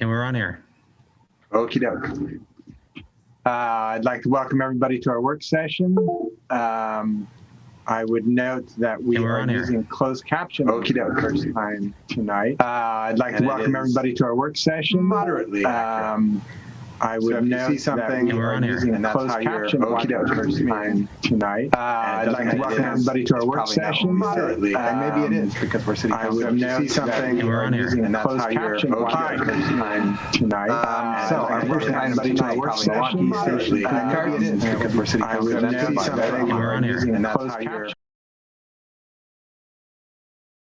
And we're on air. Okie doke. I'd like to welcome everybody to our work session. I would note that we are using closed caption for the first time tonight. I'd like to welcome everybody to our work session. Moderately. I would note that we are using closed caption for the first time tonight. I'd like to welcome everybody to our work session. Moderately. Maybe it is because we're sitting. I would note something and we're using closed caption for the first time tonight. So our first everybody to our work session. Maybe it is because we're sitting. I would note something and we're using closed caption.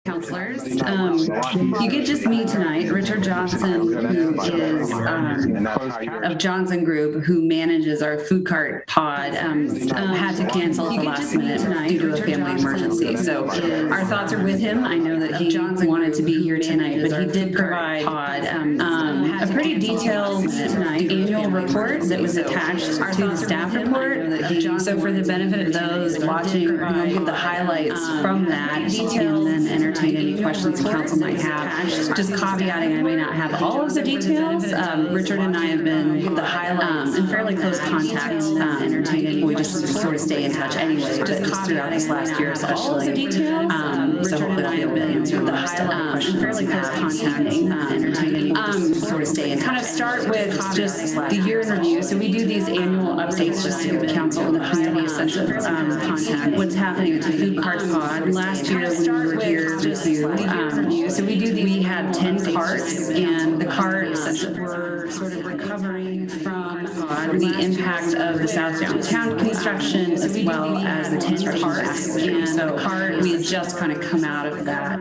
Counselors. You get just me tonight, Richard Johnson, who is of Johnson Group, who manages our food cart pod, had to cancel at the last minute due to a family emergency. So our thoughts are with him. I know that he wanted to be here tonight, but he did provide a pretty detailed annual report that was attached to the staff report. So for the benefit of those watching, we'll give the highlights from that and then entertain any questions the council might have. Just caveating, I may not have all of the details. Richard and I have been in fairly close contact. We just sort of stay in touch anyway, but just throughout this last year especially. So hopefully I'll be able to answer the questions. Fairly close contact. Sort of stay in touch. Kind of start with just the year in review. So we do these annual updates just to give the council and the community a sense of contact. What's happening with the food cart pod. Last year when we were here, so we had 10 carts, and the carts were sort of recovering from the impact of the South Downtown construction as well as the 10 carts. And so we had just kind of come out of that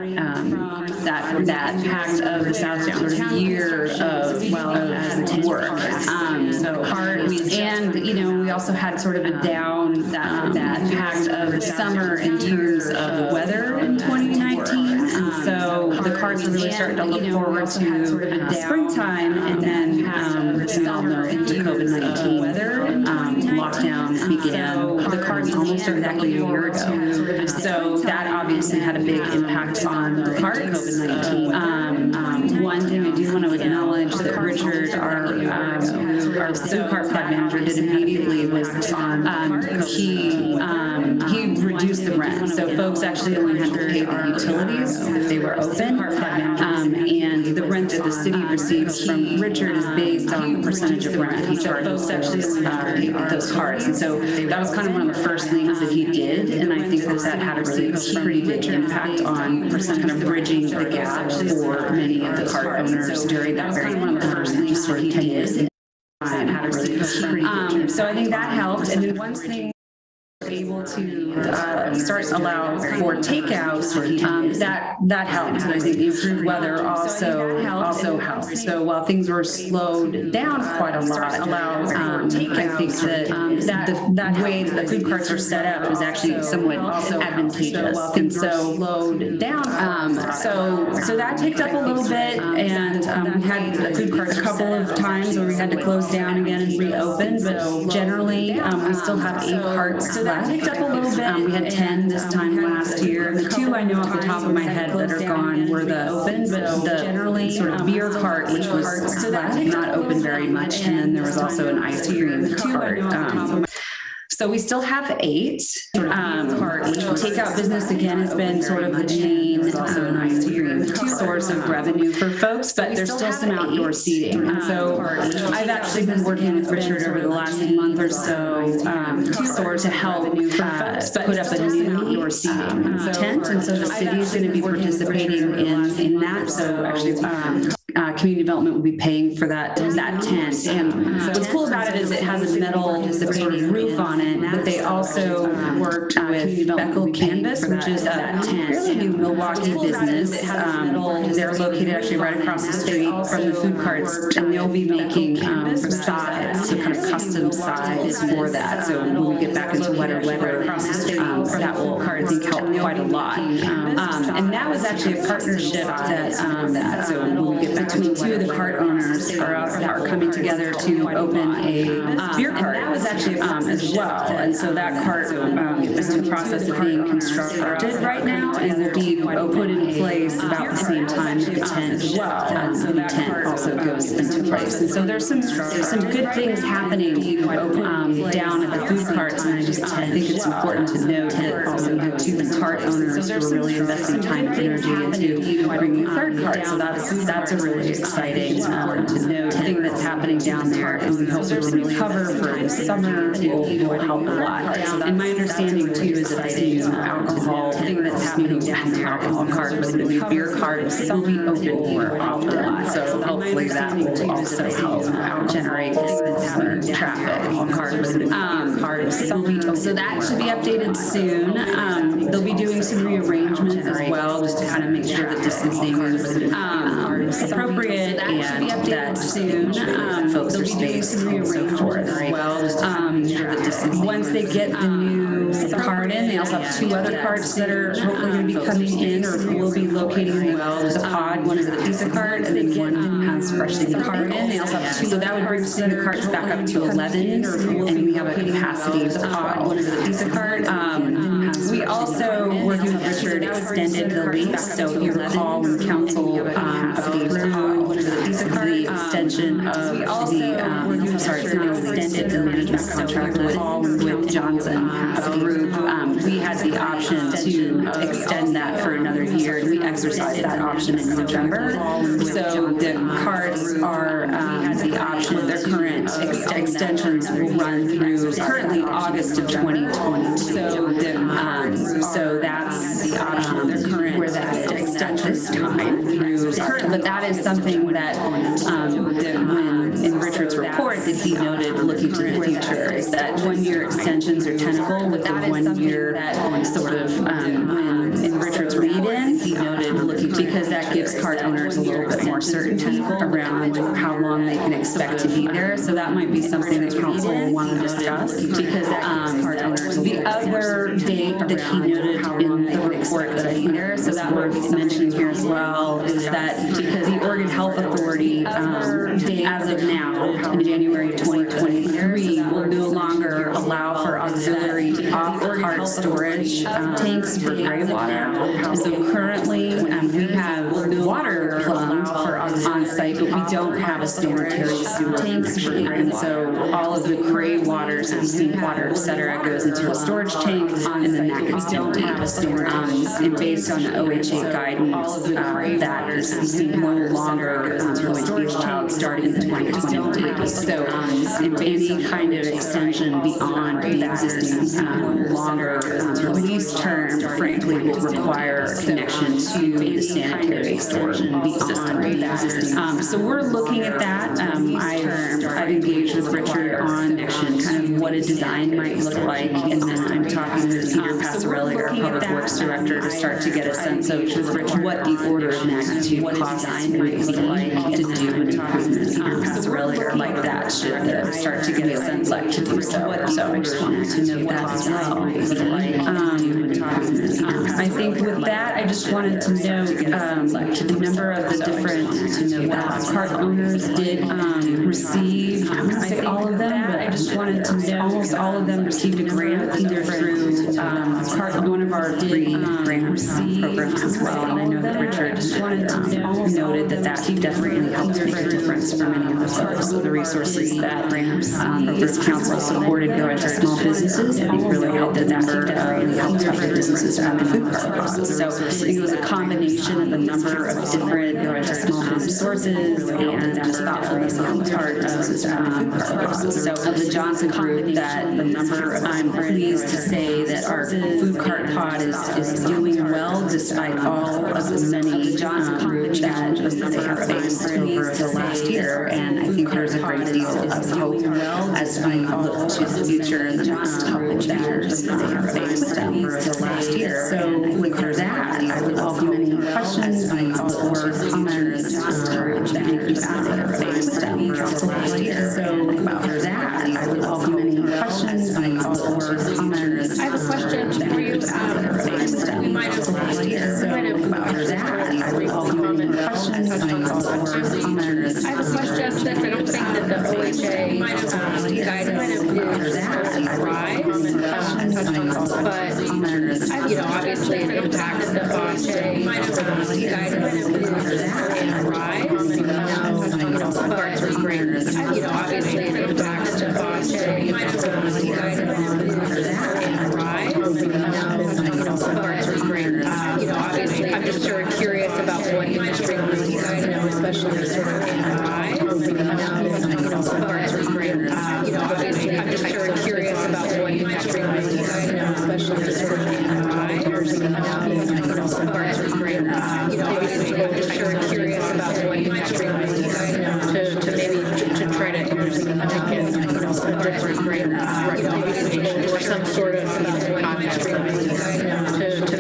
impact of the South Downtown year of work. We also had sort of a down that impact of the summer in terms of weather in 2019. And so the carts are really starting to look forward to springtime, and then we all know the COVID-19 weather lockdown began. The carts almost exactly a year ago. So that obviously had a big impact on the carts. COVID-19. One thing I do want to acknowledge that Richard, our food cart pod manager, did immediately was he reduced the rent. So folks actually only had to pay the utilities if they were open. And the rent that the city receives from Richard is based on the percentage of rent he charges those carts. And so that was kind of one of the first things that he did. And I think that had a pretty big impact on kind of bridging the gap for many of the cart owners during that very one of the first things sort of he did. So I think that helped. And then one thing able to start to allow for takeout, that helped. And I think the improved weather also helped. So while things were slowed down quite a lot, I think that that way that the food carts are set up was actually somewhat advantageous. And so slowed down. So that picked up a little bit, and we had the food carts a couple of times where we had to close down again and reopen. But generally, we still have 8 carts left. Picked up a little bit. We had 10 this time last year. The 2 I know off the top of my head that are gone were the generally sort of beer cart, which was not open very much, and then there was also an ice cream cart. So we still have 8. Takeout business again has been sort of the main source of revenue for folks, but there's still some outdoor seating. And so I've actually been working with Richard over the last month or so to help put up a new outdoor seating tent. And so the city is going to be participating in that. So actually, community development will be paying for that tent. And what's cool about it is it has a metal dissipating roof on it, but they also worked with Beckel Canvas, which is a fairly new Milwaukie business. They're located actually right across the street from the food carts, and they'll be making sides, so kind of custom sides for that. So when we get back into wetter weather, that will, I think, help quite a lot. And that was actually a partnership so when we get between 2 of the cart owners are coming together to open a beer cart actually as well. And so that cart is in the process of being constructed right now and will be put in place about the same time the tent as well. The new tent also goes into place. And so there's some good things happening down at the food carts, and I think it's important to note that also the cart owners are really investing time and energy into bringing third carts. So that's a really exciting thing that's happening down there, and we hope that the cover for the summer will help a lot. And my understanding too is that the alcohol thing that's happening down the alcohol cart, but the beer carts will be open more often. So hopefully that will also help generate traffic. So that should be updated soon. They'll be doing some rearrangement as well, just to kind of make sure that distancing is appropriate and that folks are spaced and so forth. Once they get the new cart in, they also have two other carts that are hopefully going to be coming in or will be locating in the pod. One is the pizza cart, and then one has freshly cart in. They also have two, so that would bring the carts back up to 11, and we have a capacity of the pod. One is the pizza cart. We also, working with Richard, extended the lease. So if you recall, when council approved the extension of it's not extended the management contract with Johnson Group. We had the option to extend that for another year, and we exercised that option in November. So the carts are the option. Their current extensions will run through currently August of 2020. So that's the option. Their current where that extensions time through current, but that is something that when in Richard's report that he noted looking to the future is that 1 year extensions are tenable with the 1 year sort of in Richard's read-in, he noted looking because that gives cart owners a little bit more certainty around how long they can expect to be there. So that might be something that council will want to discuss because that gives cart owners the other date that he noted in the report that I think there, so that worth mentioning here as well, is that because the Oregon Health Authority as of now in January 2023 will no longer allow for auxiliary off-cart storage tanks for gray water. So currently we have water plumbed for on-site, but we don't have a sanitary sewer tank. And so all of the gray waters and seawater, et cetera, goes into a storage tank, and then that gets don't have a sanitary. And based on the OHA guidance, that is no longer going to be allowed starting in 2023. So any kind of extension beyond the existing longer lease term, frankly, will require a connection to the sanitary storage system. So we're looking at that. I've engaged with Richard on kind of what a design might look like, and then I'm talking with Peter Passarelli, our Public Works Director, to start to get a sense of what the order of magnitude cost might be like to do an improvement. Peter Passarelli or like that should start to get a sense like to do so. So I just wanted to note that as well. I think with that, I just wanted to note the number of the different cart owners did receive, I think all of them, but I just wanted to note almost all of them received a grant either through one of our three grant programs as well. And I know that Richard noted that definitely helped make a difference for many of the folks. So the resources that this council supported going to small businesses, I think really helped the number of businesses at the food cart. So I think it was a combination of a number of different small business sources and just thoughtfulness on the part of the Johnson Group that I'm pleased to say that our food cart pod is doing well despite all of the many Johnson Group that they have faced over the last year. And I think there's a great deal of hope as we look to the future in the next couple of years that they have faced over the last year. So with that, I would welcome any questions or comments that you've faced over the last year. So with that, I would welcome any questions or comments. I have a question for you. We might have I have a question. I don't think that the OHA guidance Obviously, I'm just sort of curious about what industry groups, especially sort of obviously, I'm just sort of curious about what industry groups, especially sort of I'm just sort of curious about what industry to maybe to try to get a different grant or some sort of to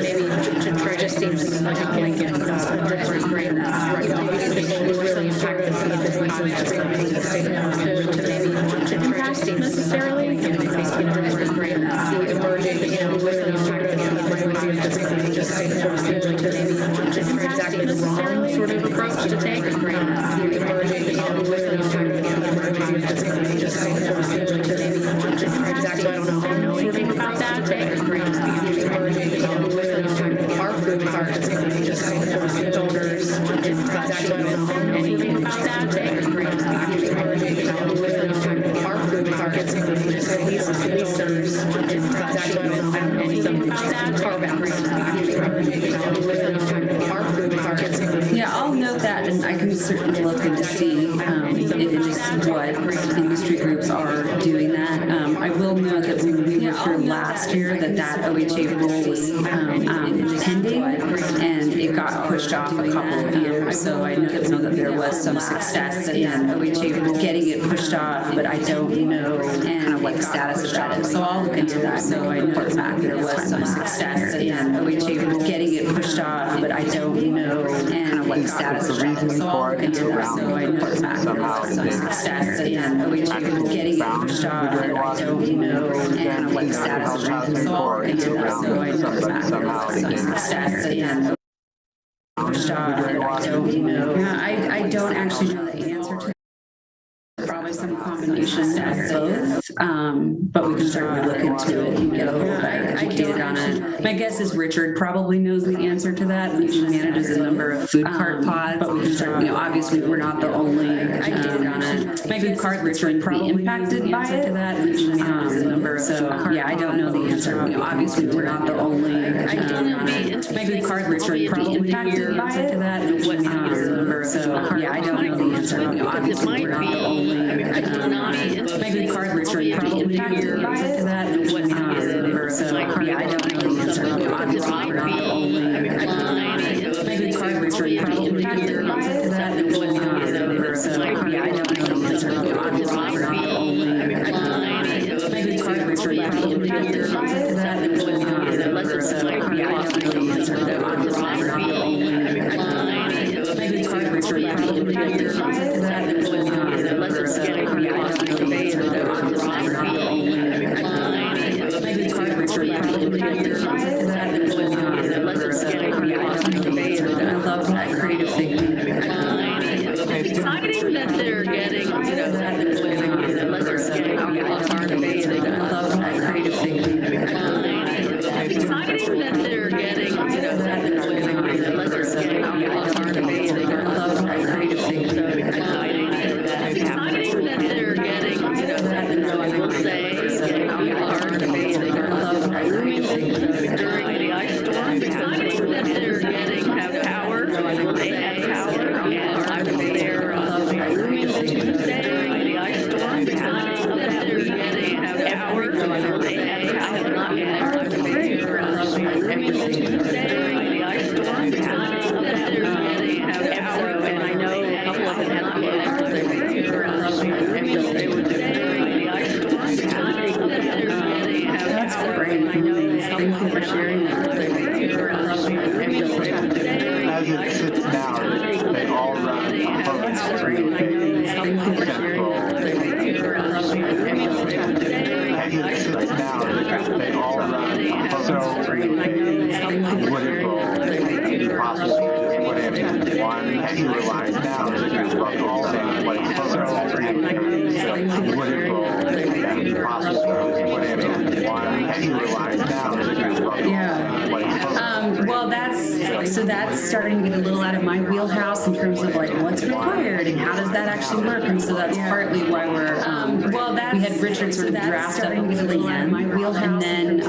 maybe to try just seems like a blanket different grant really impacted some of the businesses to maybe to try just seems necessarily different grant the emerging really sort of just seems sort of seems like this is exactly the wrong sort of approach to take the emerging really sort of just seems sort of seems like this is exactly I don't know anything about that take the emerging really sort of our food carts just sort of donors exactly I don't know anything about that take the emerging really sort of our food carts these leasers exactly I don't know anything about that carve outs yeah, I'll note that, and I can certainly look into see what industry groups are doing that. I will note that when we were here last year, that OHA rule was pending, and it got pushed off a couple of years. So I know that there was some success in OHA rule getting it pushed off, but I don't know kind of what the status of that is. So I'll look into that. So I know back there was some success in OHA rule getting it pushed off, but I don't know kind of what the status of that is. So I'll look into that. So I know back there was some success in OHA rule getting it pushed off, but I don't know kind of what the status of that is. So I'll look into that. So I know back there was some success in pushed off, but I don't know. I don't actually know the answer to probably some combination of both, but we can certainly look into it and get a little better educated on it. My guess is Richard probably knows the answer to that since he manages a number of food cart pods, but we can certainly, obviously we're not the only educated on it. My food cart Richard probably impacted by it to that since he manages a number of yeah, I don't know the answer. Obviously we're not the only educated on it. My food cart Richard probably impacted by it to that since he manages a number of yeah, I don't know the answer. Obviously we're not the only maybe card Richard probably impacted by it to that what yeah, I don't know the answer. Obviously we're not the only maybe card Richard probably impacted by it to that what yeah, I don't know the answer. Obviously we're not the only maybe card Richard probably impacted by it to that what yeah, I don't know the answer. Obviously we're not the only maybe card Richard probably impacted by it to that what yeah, I love that creative thinking. It's exciting that they're getting, unless they're getting alcohol debating. I love that creative thinking. It's exciting that they're getting, unless they're getting alcohol debating. I love that creative thinking. It's exciting that they're getting, I will say, alcohol debating. I love that creative thinking. During the ice storm, it's exciting that they're getting have power. They have power, and I was there rooming the Tuesday during the ice storm. It's exciting that they're getting have power. They have power, and I was there rooming the Tuesday during the ice storm. It's exciting that they're getting have power, and I know a couple of them had closed because they were here. They were during the ice storm. It's exciting that they're getting have power, and I know a couple of them for sharing that because they were here. As it sits now, they all run so would it be possible to just put in one realize now that you've got all the place would it be possible to just put in one realize now that you've got all the place well, that's so that's starting to get a little out of my wheelhouse in terms of like what's required and how does that actually work. And so that's partly why we're, we had Richard sort of draft up a plan, my wheelhouse, and then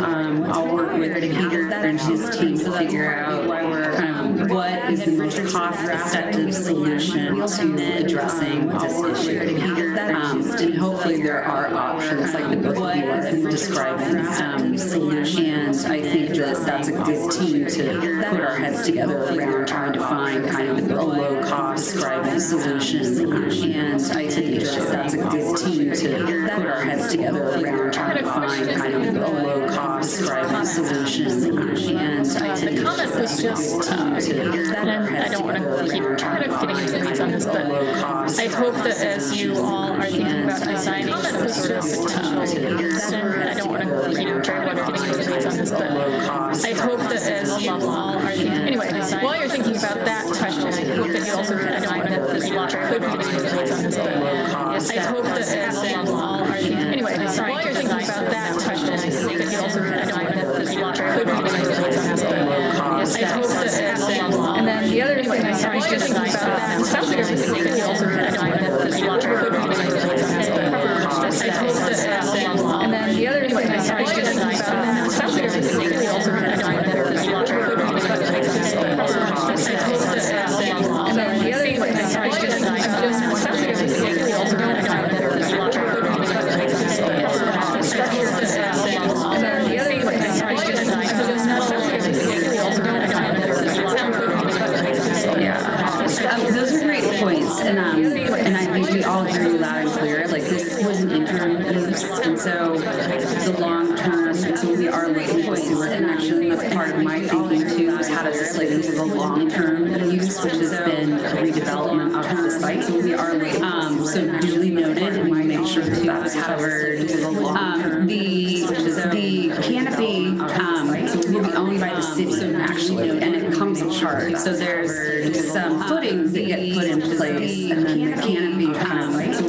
I'll work with Peter and his team to figure out why we're kind of what is the most cost-effective solution to addressing this issue. And hopefully there are options like the both of you are describing. And I think that that's a good team to put our heads together around trying to find kind of a low-cost scribing solution. And I think that's a good team to put our heads together around trying to find kind of a low-cost scribing solution. And I think the comment was just, and I don't want to keep kind of getting into things on this, but I hope that as you all are thinking about designing some sort of potential, and I don't want to keep very much getting into things on this, but I hope that as you all are thinking, anyway, while you're thinking about that question, I hope that you also identify that this lot could be getting into things on this, but I hope that as you all are thinking, anyway, while you're thinking about that question, I hope that you also identify that this lot could be getting into things on this, but I hope that as and then the other thing I was just thinking about that, it sounds like everything that you also identify that this lot could be getting into things on this, but I hope that as and then the other thing I was just thinking about that, it sounds like everything that you also identify that this lot could be getting into things on this, but I hope that as and then the other thing I was just thinking about that, it sounds like everything that you also identify that this lot could be getting into things on this, but and then the other thing I was just thinking about that, it sounds like everything that you also identify that this lot could be getting into things on this. Yeah, those are great points, and I think we all hear you loud and clear. Like this was an interim use, and so the long term, and so we are looking at sewer, and actually that's part of my thinking too. Is how does this like this is a long term use, which has been a redevelopment of the site. So we are looking. So duly noted, and we make sure that that's covered. The canopy will be owned by the city, actually, and it comes apart. So there's some footings that get put in place, and then the canopy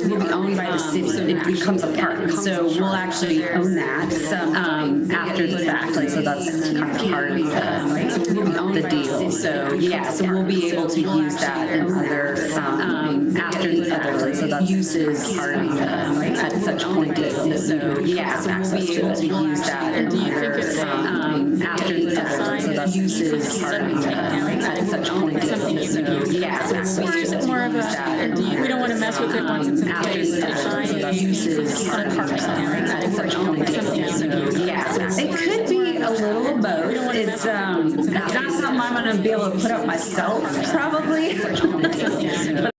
will be owned by the city, so it becomes apart. So we'll actually own that after the fact, and so that's kind of part of the deal. So yeah, so we'll be able to use that in other after the other so that's uses at such point. So yeah, so we'll be able to use that in other after the other so that's uses at such point. So yeah, so we'll be able to more of use that. We don't want to mess with it once it's in place. Uses at such point. So yeah, it could be a little of both. It's not something I'm going to be able to put up myself, probably. But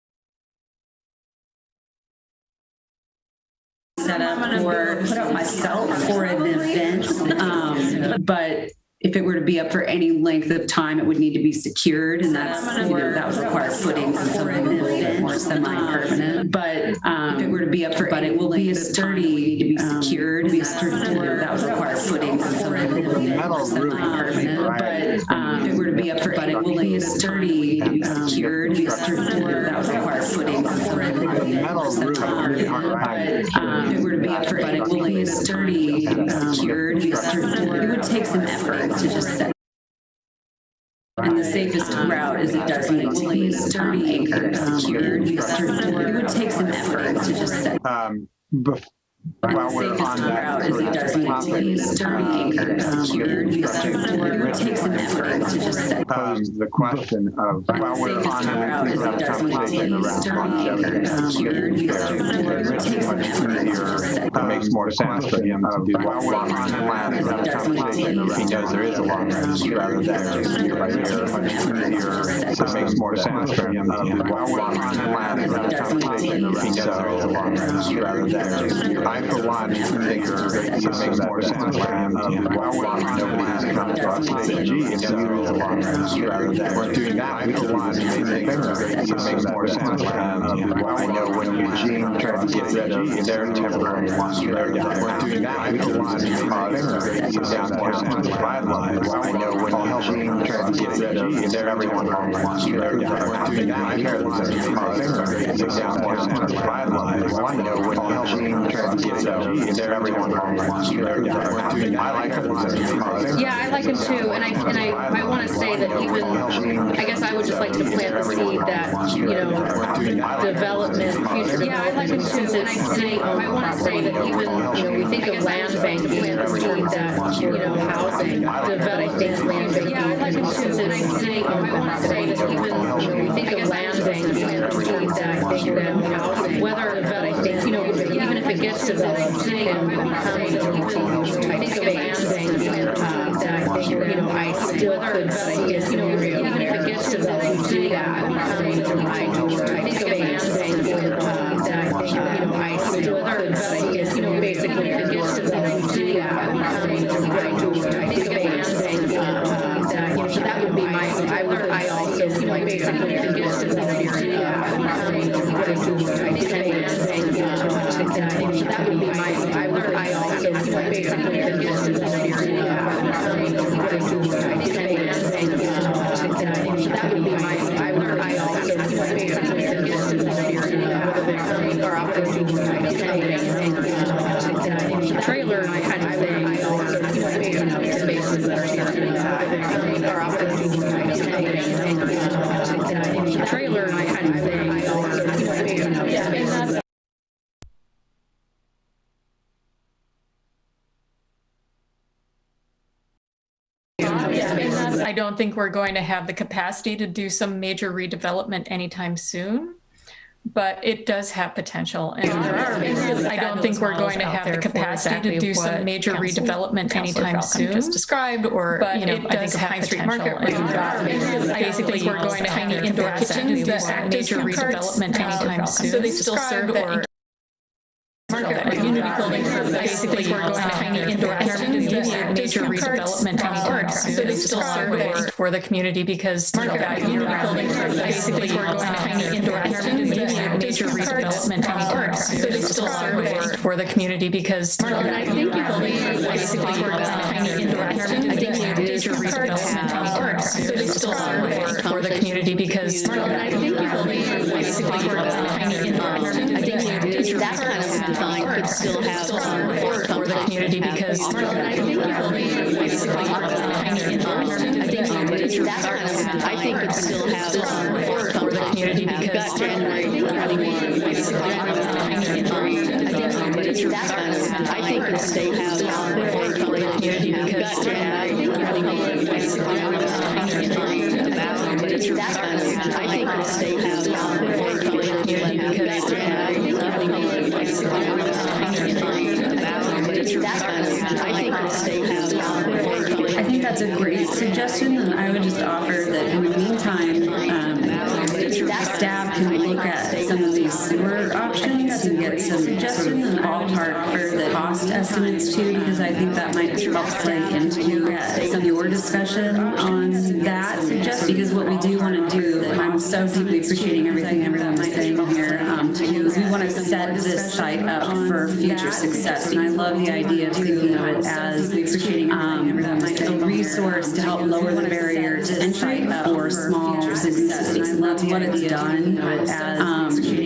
set up or put up myself for an event, but if it were to be up for any length of time, it would need to be secured, and that's that would require footings and something a little bit more semi-permanent. But if it were to be up for, but it will be a sturdy, need to be secured, be a sturdy that would require footings and something a little bit more semi-permanent. But if it were to be up for, but it will be a sturdy, need to be secured, be a sturdy that would require footings and something a little bit more semi-permanent. But if it were to be up for, but it will be a sturdy, need to be secured, be a sturdy. It would take some effort to just set. And the safest route is it does need to be anchored, secured. It would take some effort to just set. While we're on that route is it does need to be anchored, secured. It would take some effort to just set. The question of while we're on that, is it does need to be anchored, secured. It would take some effort to just set. It makes more sense for him to do while we're on that plan. He knows there is a long range rather than just right here, much easier. So it makes more sense for him to do while we're on that plan. He knows there is a long range rather than just. I, for one, think it makes more sense for him to do while we're on nobody's come to us and say, gee, if there is a long range rather than we're doing that, we for one think it makes more sense for him to do while I know when Eugene tried to get rid of their temporary ones, we're doing that, we for one think down more sense for I know when Eugene tried to get rid of their everyone ones, we're doing that, we for one think down more sense for I know when Eugene tried to everyone wants to go there. I like it. Yeah, I like them too, and I want to say that even, I guess I would just like to plant the seed that, development, future development. Yeah, I like them too, and I want to say that even, we think of land bank, plant the seed that, housing, I think land bank. Yeah, I like them too, and I want to say that even, we think of land bank, plant the seed that, housing, whether, but I think, even if it gets developed and becomes a multi-use type space, I still could see it, even if it gets developed, do that, becomes an outdoor type space, I still could see it, basically, if it gets developed, do that, becomes an outdoor type space, so that would be my, I also, basically, if it gets developed, do that, becomes an outdoor type space, to continue, that would be my, I also, basically, if it gets developed, do that, that would be my, I also, basically, if it gets developed, or operating, trailer kind of thing, or spaces that are here, or operating, trailer kind of thing, or spaces. I don't think we're going to have the capacity to do some major redevelopment anytime soon, but it does have potential. And I don't think we're going to have the capacity to do some major redevelopment anytime soon. Just described, or but I think of Pine Street Market, where you've got basically we're going to have indoor kitchens that act major redevelopment anytime soon. So they still serve that. Unity building, basically we're going to have indoor kitchens that major redevelopment anytime soon. So they still serve for the community because that unity building, basically we're going to have indoor kitchens that major redevelopment anytime soon. So they still serve for the community because that unity building, basically we're going to have indoor kitchens that major redevelopment anytime soon. So they still serve for the community because that unity building, basically we're going to have indoor kitchens that kind of design could still have for the community because I think it still has for the community because January 21, I think it still has for the community because January 21, I think it still has for the community because I think that's a great suggestion, and I would just offer that in the meantime, staff can look at some of these sewer options and get some sort of ballpark for the cost estimates too, because I think that might help play into some of your discussion on that. Because what we do want to do, and I'm so deeply appreciating everything everyone's saying here, is we want to set this site up for future success. And I love the idea of thinking of it as a resource to help lower the barrier to entry for small businesses. And that's what it's done.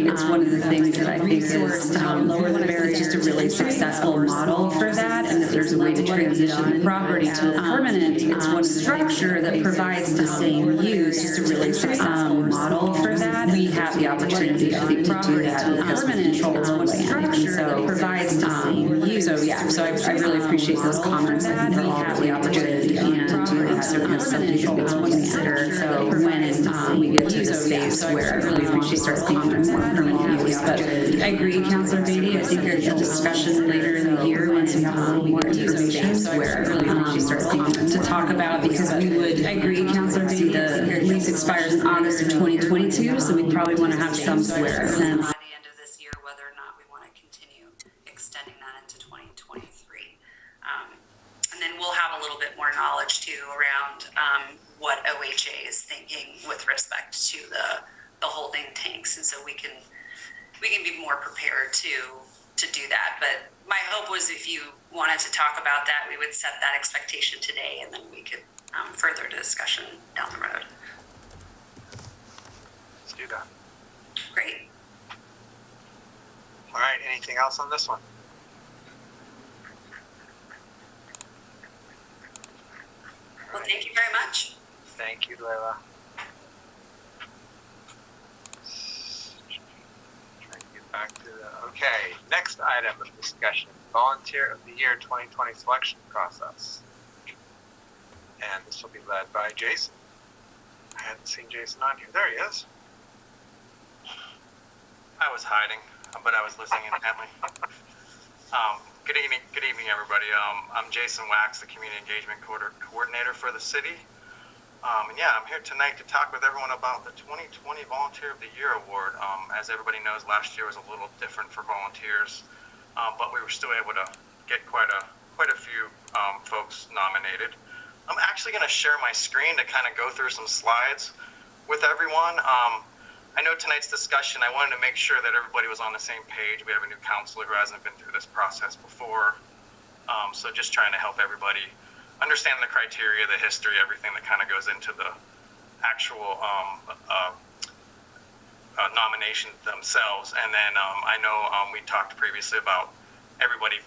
It's one of the things that I think is lower the barrier. It's just a really successful model for that, and that there's a way to transition property to a permanent structure that provides the same use. Just a really successful model for that. We have the opportunity, I think, to do that because we control the land, and so provides the same use. So yeah, so I really appreciate those comments. That we have the opportunity and to do that. So it's something to consider. So when we get to the space where we want to start thinking more permanent use, but I agree, Councilor Beatty. I think there's a discussion later in the year when we have a little more information where we start thinking to talk about, because we would, I agree, Councilor Beatty, the lease expires in August of 2022, so we'd probably want to have some sort of sense by the end of this year whether or not we want to continue extending that into 2023. And then we'll have a little bit more knowledge too around what OHA is thinking with respect to the holding tanks, and so we can be more prepared to do that. But my hope was if you wanted to talk about that, we would set that expectation today, and then we could further discussion down the road. Let's do that. Great. All right, anything else on this one? Well, thank you very much. Thank you, Layla. Trying to get back to the, okay, next item of discussion, Volunteer of the Year 2020 selection process. And this will be led by Jason. I hadn't seen Jason on here. There he is. I was hiding, but I was listening intently. Good evening, everybody. I'm Jason Wax, the Community Engagement Coordinator for the city. And yeah, I'm here tonight to talk with everyone about the 2020 Volunteer of the Year Award. As everybody knows, last year was a little different for volunteers, but we were still able to get quite a few folks nominated. I'm actually going to share my screen to kind of go through some slides with everyone. I know tonight's discussion, I wanted to make sure that everybody was on the same page. We have a new counselor who hasn't been through this process before. So just trying to help everybody understand the criteria, the history, everything that kind of goes into the actual nomination themselves. And then I know we talked previously about everybody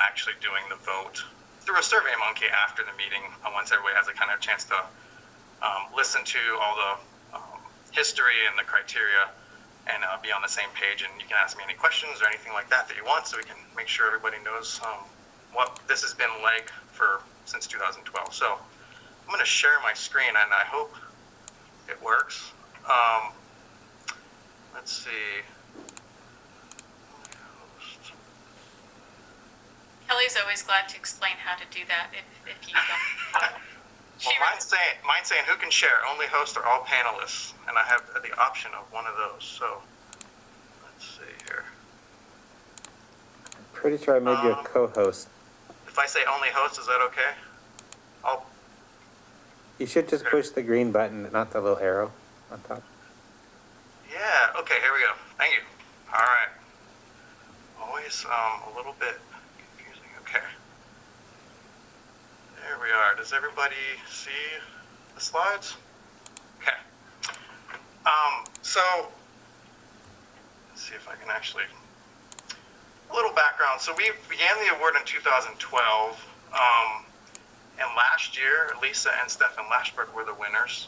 actually doing the vote through a survey monkey after the meeting, once everybody has a kind of chance to listen to all the history and the criteria and be on the same page. And you can ask me any questions or anything like that you want, so we can make sure everybody knows what this has been like since 2012. So I'm going to share my screen, and I hope it works. Let's see. Kelly's always glad to explain how to do that if you don't. Well, mine's saying who can share, only host or all panelists, and I have the option of one of those. So let's see here. Pretty sure I made you a co-host. If I say only host, is that okay? You should just push the green button, not the little arrow on top. Yeah, okay, here we go. Thank you. All right. Always a little bit confusing. Okay. There we are. Does everybody see the slides? Okay. So let's see if I can actually, a little background. So we began the award in 2012, and last year, Lisa and Stefan Lashberg were the winners.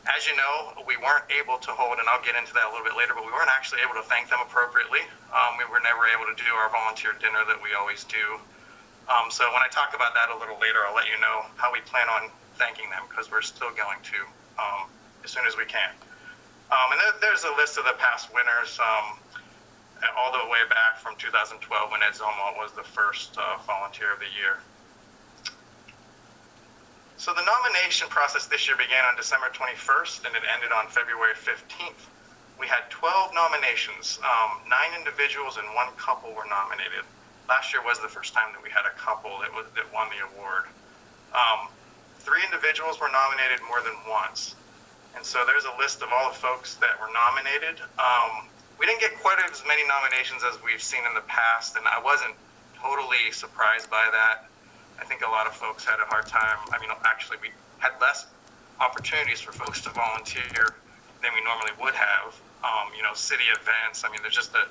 As you know, we weren't able to hold, and I'll get into that a little bit later, but we weren't actually able to thank them appropriately. We were never able to do our volunteer dinner that we always do. So when I talk about that a little later, I'll let you know how we plan on thanking them, because we're still going to as soon as we can. And there's a list of the past winners, all the way back from 2012 when Ed Zoma was the first Volunteer of the Year. So the nomination process this year began on December 21st, and it ended on February 15th. We had 12 nominations. 9 individuals and 1 couple were nominated. Last year was the first time that we had a couple that won the award. 3 individuals were nominated more than once. And so there's a list of all the folks that were nominated. We didn't get quite as many nominations as we've seen in the past, and I wasn't totally surprised by that. I think a lot of folks had a hard time. I mean, actually, we had less opportunities for folks to volunteer than we normally would have. City events. I mean, there's just a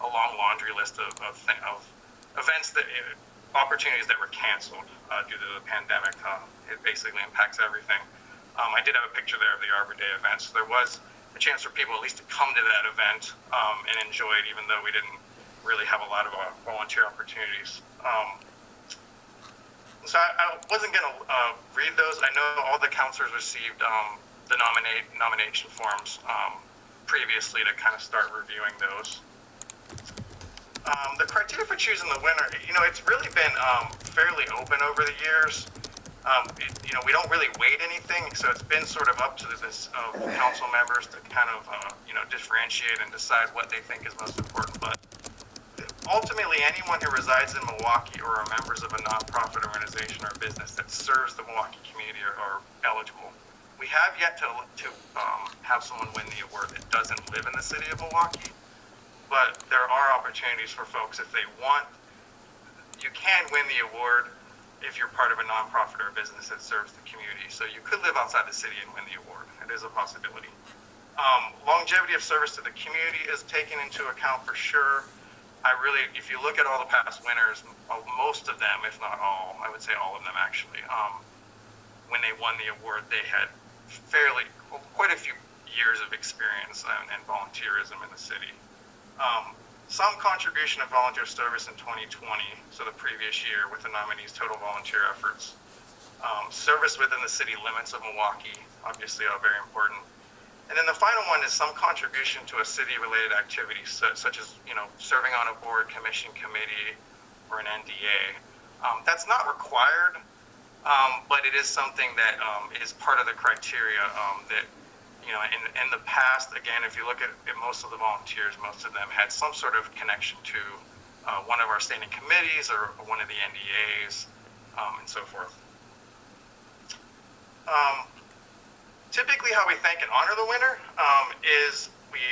long laundry list of events opportunities that were canceled due to the pandemic. It basically impacts everything. I did have a picture there of the Arbor Day event. So there was a chance for people at least to come to that event and enjoy it, even though we didn't really have a lot of volunteer opportunities. So I wasn't going to read those. I know all the counselors received the nomination forms previously to kind of start reviewing those. The criteria for choosing the winner, it's really been fairly open over the years. We don't really weight anything, so it's been sort of up to this council members to kind of differentiate and decide what they think is most important. But ultimately, anyone who resides in Milwaukie or are members of a nonprofit organization or business that serves the Milwaukie community are eligible. We have yet to have someone win the award that doesn't live in the city of Milwaukie, but there are opportunities for folks if they want. You can win the award if you're part of a nonprofit or a business that serves the community. So you could live outside the city and win the award. It is a possibility. Longevity of service to the community is taken into account for sure. If you look at all the past winners, most of them, if not all, I would say all of them actually, when they won the award, they had quite a few years of experience and volunteerism in the city. Some contribution of volunteer service in 2020, so the previous year, with the nominees' total volunteer efforts. Service within the city limits of Milwaukie, obviously very important. And then the final one is some contribution to a city-related activity, such as, serving on a board, commission, committee, or an NDA. That's not required, but it is something that is part of the criteria that, in the past, again, if you look at most of the volunteers, most of them had some sort of connection to one of our standing committees or one of the NDAs, and so forth. Typically, how we thank and honor the winner is we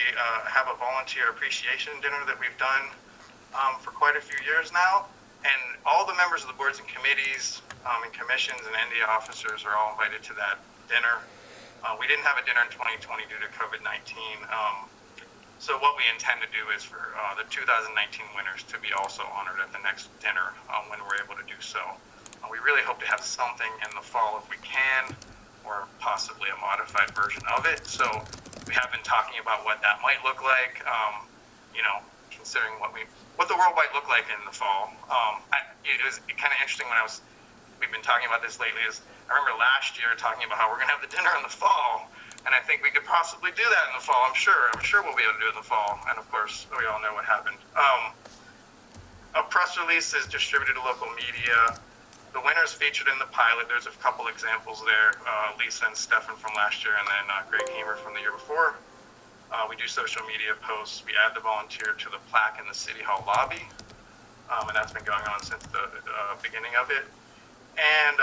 have a volunteer appreciation dinner that we've done for quite a few years now, and all the members of the boards and committees and commissions and NDA officers are all invited to that dinner. We didn't have a dinner in 2020 due to COVID-19, so what we intend to do is for the 2019 winners to be also honored at the next dinner when we're able to do so. We really hope to have something in the fall if we can, or possibly a modified version of it. So we have been talking about what that might look like, considering what the world might look like in the fall. It was kind of interesting we've been talking about this lately, I remember last year talking about how we're gonna have the dinner in the fall, and I think we could possibly do that in the fall. I'm sure we'll be able to do it in the fall, and of course, we all know what happened. A press release is distributed to local media. The winners featured in the pilot, there's a couple examples there, Lisa and Stefan from last year, and then Greg Hamer from the year before. We do social media posts. We add the volunteer to the plaque in the City Hall lobby, and that's been going on since the beginning of it. And,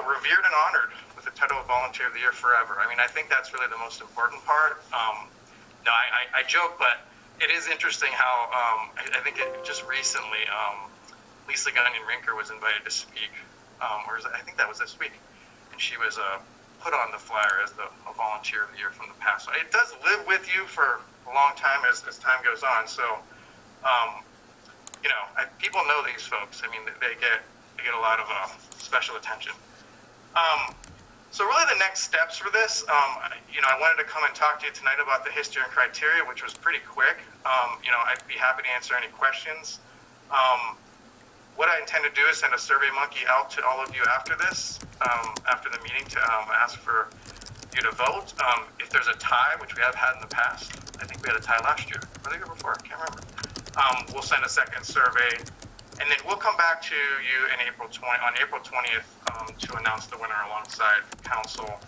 revered and honored with the title of Volunteer of the Year forever. I mean, I think that's really the most important part. I joke, but it is interesting how I think just recently, Lisa Gunyon-Rinker was invited to speak, I think that was this week, and she was put on the flyer as a Volunteer of the Year from the past. So it does live with you for a long time as time goes on. So, people know these folks. I mean, they get a lot of special attention. So really the next steps for this, I wanted to come and talk to you tonight about the history and criteria, which was pretty quick. I'd be happy to answer any questions. What I intend to do is send a Survey Monkey out to all of you after this, after the meeting, to ask for you to vote. If there's a tie, which we have had in the past, I think we had a tie last year, or the year before, I can't remember. We'll send a second survey, and then we'll come back to you on April 20th to announce the winner alongside council.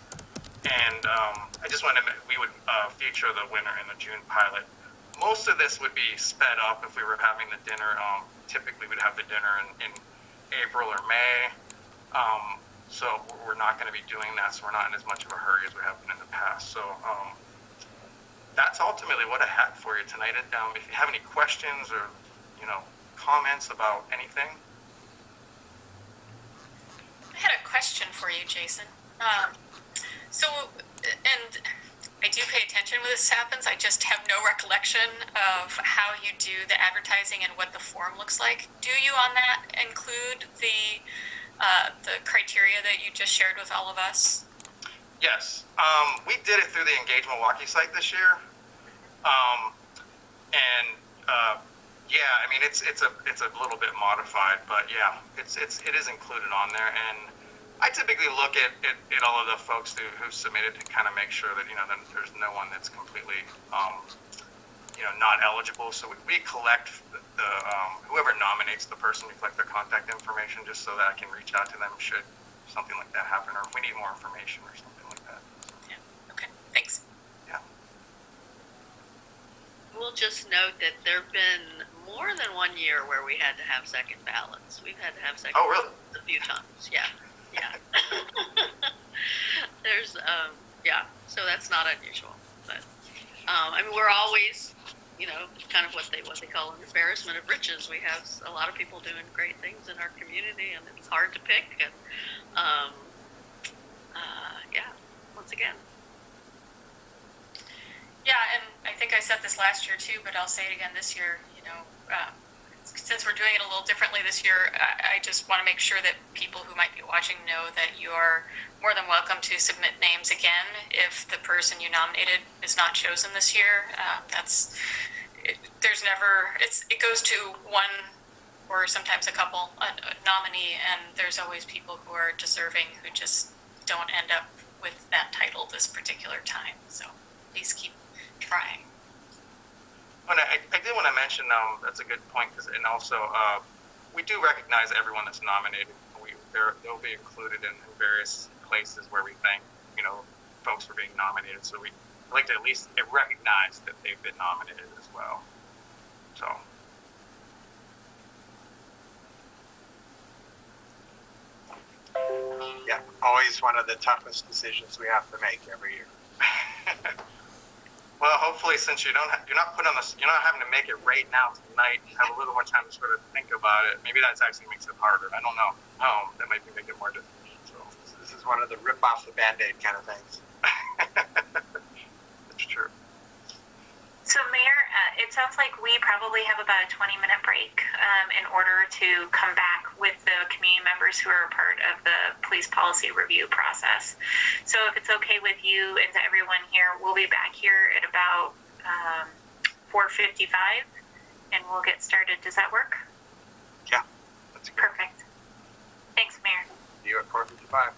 And I just wanted we would feature the winner in the June pilot. Most of this would be sped up if we were having the dinner. Typically, we'd have the dinner in April or May. So we're not going to be doing that, so we're not in as much of a hurry as we have been in the past. So that's ultimately what I had for you tonight. If you have any questions or, comments about anything. I had a question for you, Jason. And I do pay attention when this happens. I just have no recollection of how you do the advertising and what the form looks like. Do you on that include the criteria that you just shared with all of us? Yes. We did it through the Engage Milwaukie site this year. It's a little bit modified, but yeah, it is included on there. And I typically look at all of the folks who submitted to kind of make sure that, that there's no one that's completely, not eligible. So we collect the whoever nominates the person, we collect their contact information just so that I can reach out to them should something like that happen, or if we need more information or something like that. Yeah. Okay. Thanks. Yeah. We'll just note that there have been more than 1 year where we had to have second ballots. We've had to have second ballots a few times. Yeah. There's, so that's not unusual. But, we're always, kind of what they call an embarrassment of riches. We have a lot of people doing great things in our community, and it's hard to pick. And, once again. Yeah, and I think I said this last year too, but I'll say it again this year. since we're doing it a little differently this year, I just want to make sure that people who might be watching know that you're more than welcome to submit names again if the person you nominated is not chosen this year. It goes to one or sometimes a couple, a nominee, and there's always people who are deserving who just don't end up with that title this particular time. So please keep trying. And I did want to mention, that's a good point, and also we do recognize everyone that's nominated. They'll be included in various places where we thank, folks for being nominated. So we like to at least recognize that they've been nominated as well. So. Yeah, always one of the toughest decisions we have to make every year. Well, hopefully, since you're not having to make it right now tonight, you have a little more time to sort of think about it. Maybe that actually makes it harder. I don't know. That might make it more difficult. So this is one of the rip off the Band-Aid kind of things. That's true. So, Mayor, it sounds like we probably have about a 20-minute break in order to come back with the community members who are a part of the police policy review process. So if it's okay with you and to everyone here, we'll be back here at about 4:55, and we'll get started. Does that work? Yeah, that's good. Perfect. Thanks, Mayor. See you at 4:55.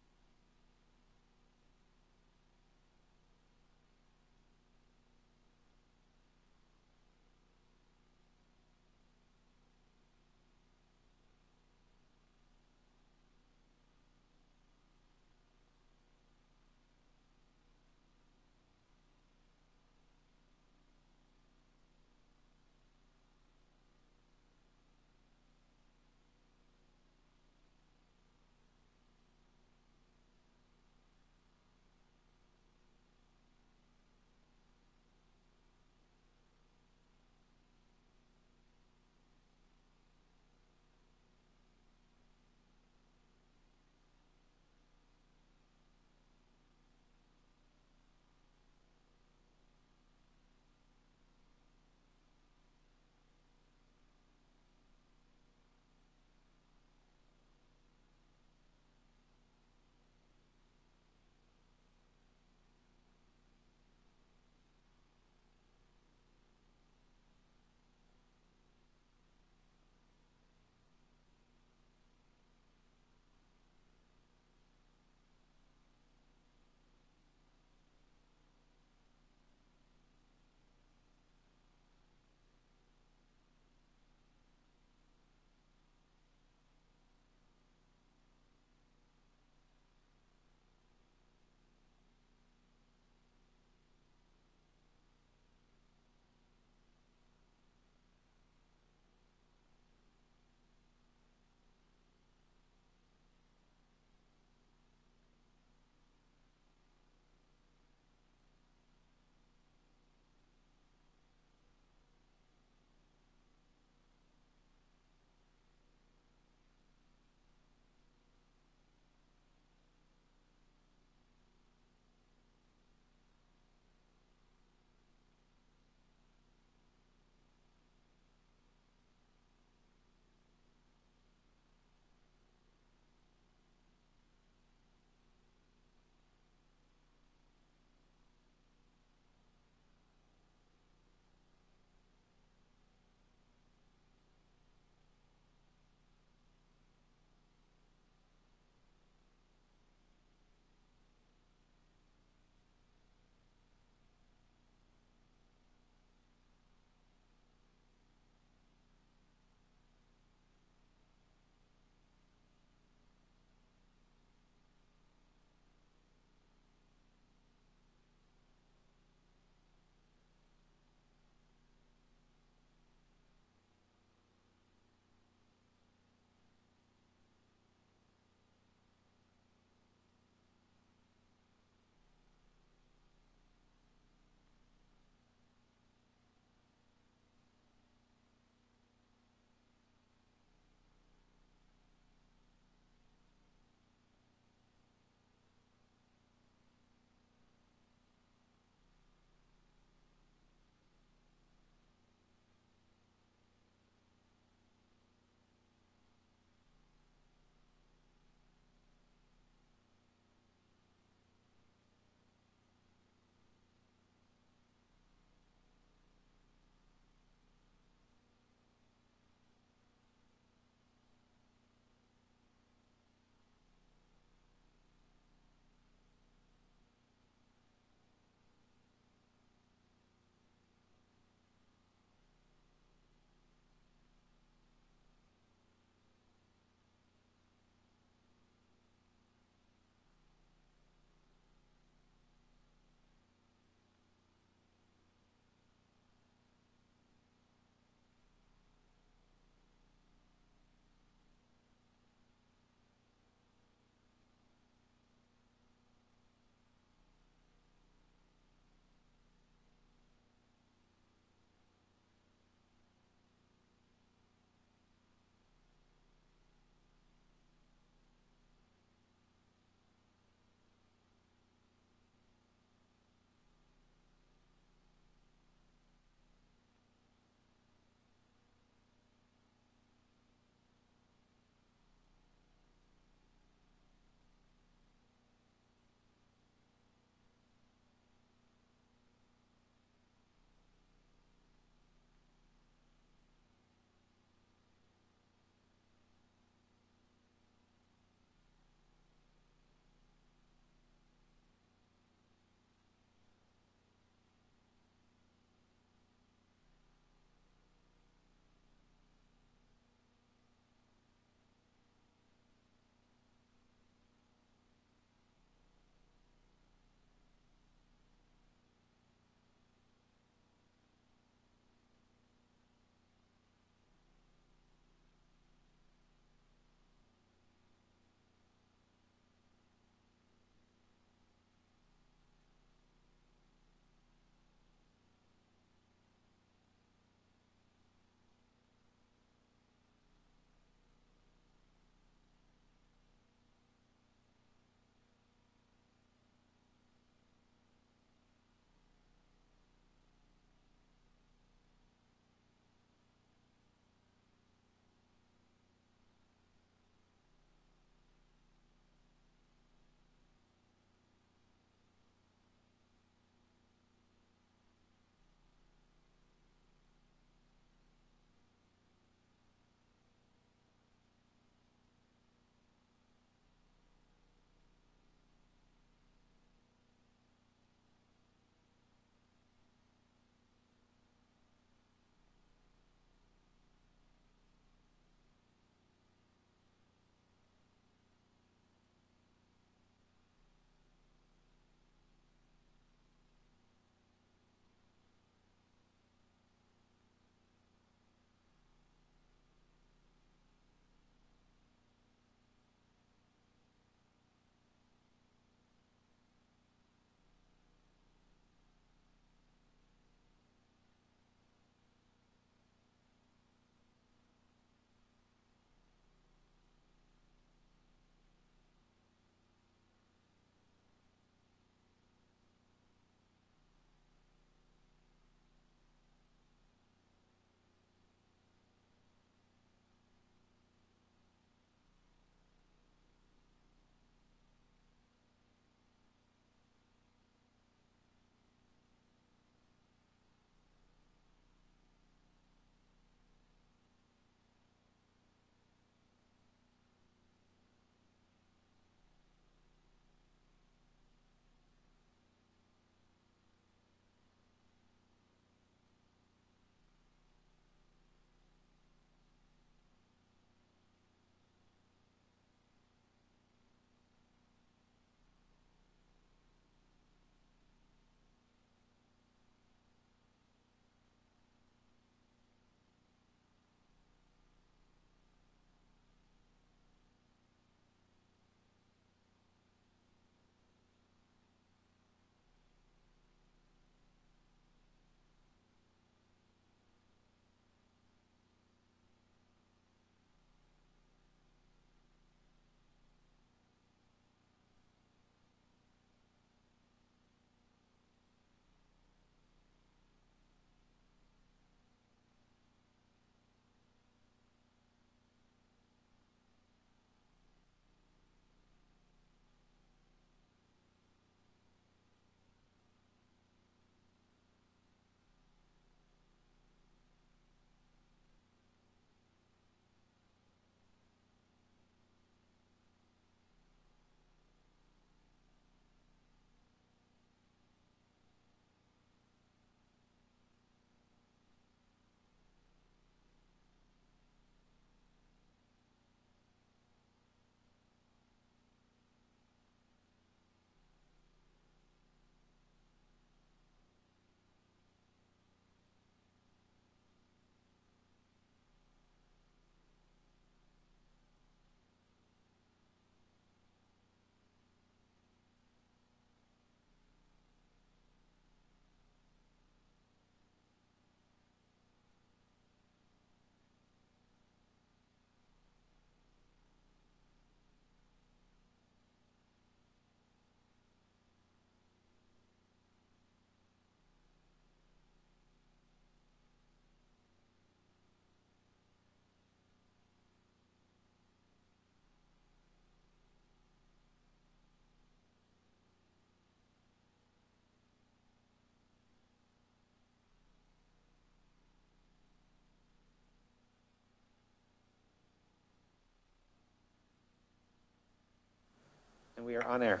And we are on air.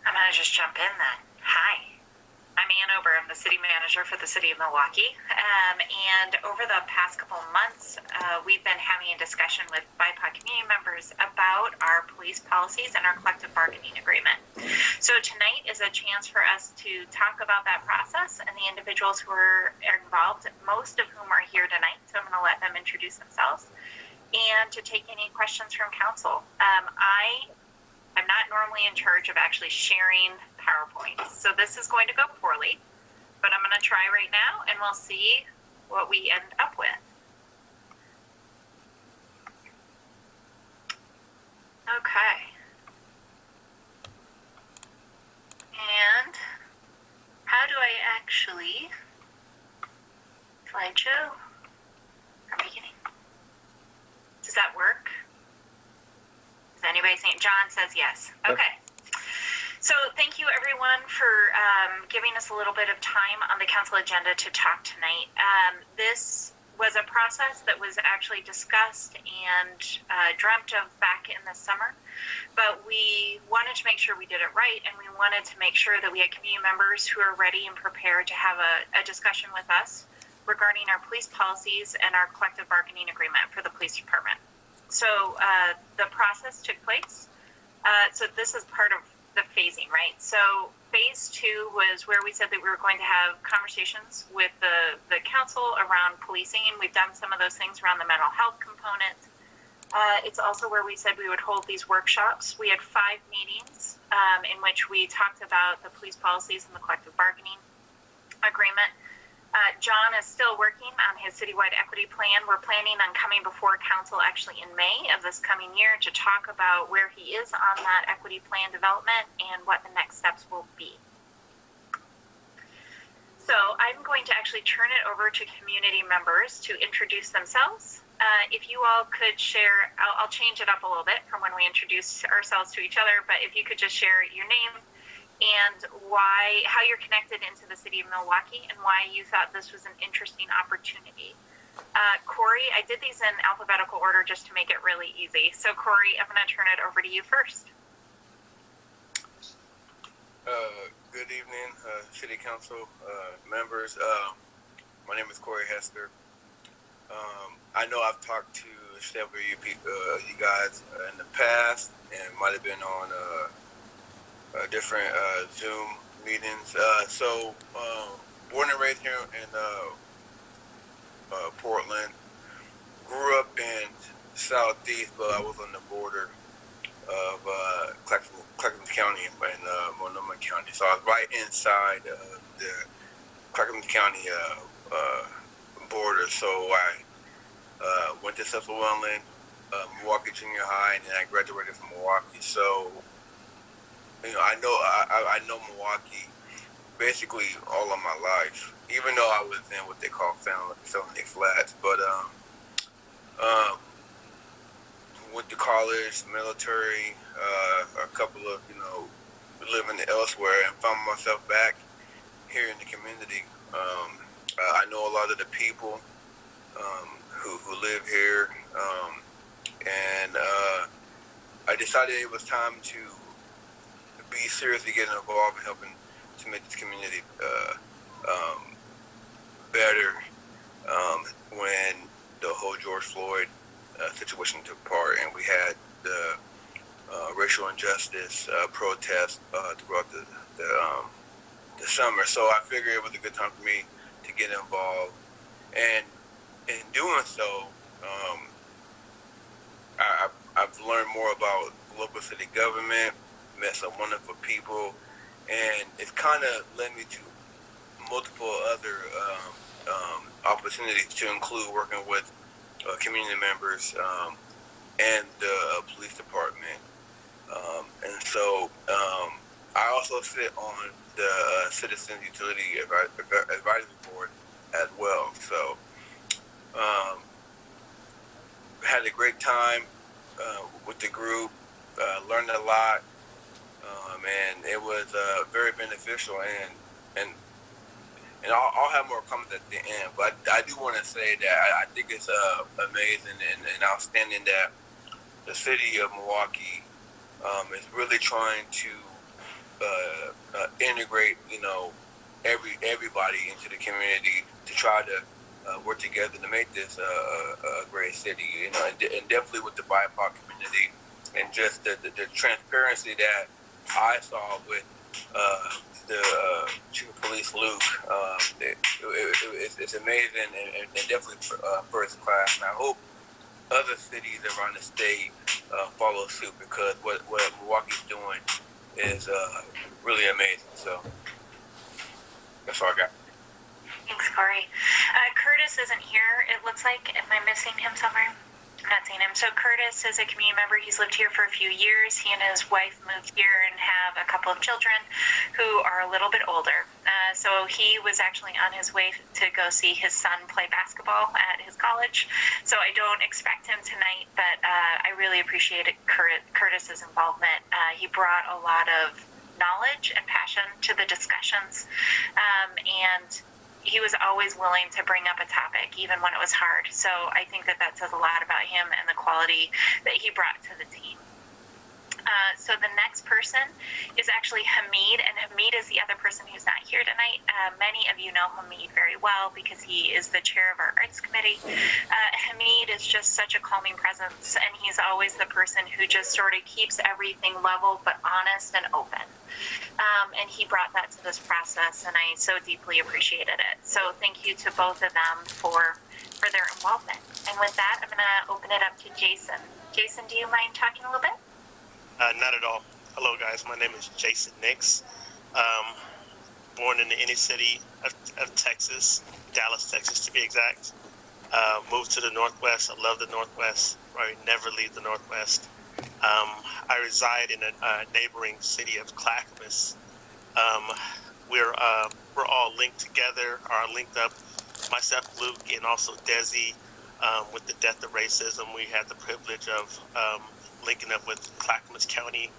I'm going to just jump in then. Hi. I'm Ann Ober. I'm the city manager for the city of Milwaukee. And over the past couple of months, we've been having a discussion with BIPOC community members about our police policies and our collective bargaining agreement. So tonight is a chance for us to talk about that process and the individuals who are involved, most of whom are here tonight. So I'm going to let them introduce themselves and to take any questions from council. I'm not normally in charge of actually sharing PowerPoints, so this is going to go poorly, but I'm going to try right now and we'll see what we end up with. Okay. And how do I actually slideshow from beginning? Does that work? Anybody saying? John says yes. Okay. So thank you everyone for giving us a little bit of time on the council agenda to talk tonight. This was a process that was actually discussed and dreamt of back in the summer, but we wanted to make sure we did it right, and we wanted to make sure that we had community members who are ready and prepared to have a discussion with us regarding our police policies and our collective bargaining agreement for the police department. So the process took place. So this is part of the phasing, right? So phase 2 was where we said that we were going to have conversations with the council around policing. We've done some of those things around the mental health component. It's also where we said we would hold these workshops. We had 5 meetings in which we talked about the police policies and the collective bargaining agreement. John is still working on his citywide equity plan. We're planning on coming before council actually in May of this coming year to talk about where he is on that equity plan development and what the next steps will be. So I'm going to actually turn it over to community members to introduce themselves. If you all could share, I'll change it up a little bit from when we introduce ourselves to each other, but if you could just share your name, and how you're connected into the city of Milwaukee and why you thought this was an interesting opportunity. Corey, I did these in alphabetical order just to make it really easy. So Corey, I'm going to turn it over to you first. Good evening, city council members. My name is Corey Hester. I know I've talked to several of you guys in the past, and might have been on different Zoom meetings. Born and raised here in Portland. Grew up in Southeast, but I was on the border of Clackamas County and Monoma County. So I was right inside the Clackamas County border. So I went to Sutherland, Milwaukie Junior High, and then I graduated from Milwaukee. So I know Milwaukee basically all of my life, even though I was in what they call felony flats. But went to college, military, a couple of living elsewhere, and found myself back here in the community. I know a lot of the people who live here, and I decided it was time to be seriously getting involved in helping to make this community better when the whole George Floyd situation took part, and we had the racial injustice protests throughout the summer. So I figured it was a good time for me to get involved, and in doing so, I've learned more about local city government, met some wonderful people, and it's kind of led me to multiple other opportunities, to include working with community members and the police department. And so I also sit on the Citizens Utility Advisory Board as well. So had a great time with the group, learned a lot, and it was very beneficial. And and I'll have more comments at the end. But I do want to say that I think it's amazing and outstanding that the city of Milwaukee is really trying to integrate, everybody into the community to try to work together to make this a great city. And definitely with the BIPOC community and just the transparency that I saw with the Chief of Police Luke. It's amazing and definitely first class. And I hope other cities around the state follow suit, because what Milwaukee's doing is really amazing. So that's all I got. Thanks, Corey. Curtis isn't here, it looks like. Am I missing him somewhere? I'm not seeing him. So Curtis is a community member. He's lived here for a few years. He and his wife moved here and have a couple of children who are a little bit older. So he was actually on his way to go see his son play basketball at his college. So I don't expect him tonight, but I really appreciated Curtis's involvement. He brought a lot of knowledge and passion to the discussions, and he was always willing to bring up a topic, even when it was hard. So I think that says a lot about him and the quality that he brought to the team. So the next person is actually Hamid, and Hamid is the other person who's not here tonight. Many of you know Hamid very well because he is the chair of our arts committee. Hamid is just such a calming presence, and he's always the person who just sort of keeps everything level but honest and open. And he brought that to this process, and I so deeply appreciated it. So thank you to both of them for their involvement. And with that, I'm going to open it up to Jason. Jason, do you mind talking a little bit? Not at all. Hello, guys. My name is Jason Nix. Born in the inner city of Texas, Dallas, Texas to be exact. Moved to the Northwest. I love the Northwest. I never leave the Northwest. I reside in a neighboring city of Clackamas. We're all linked together, are linked up. Myself, Luke, and also Desi, with the death of racism. We had the privilege of linking up with Clackamas County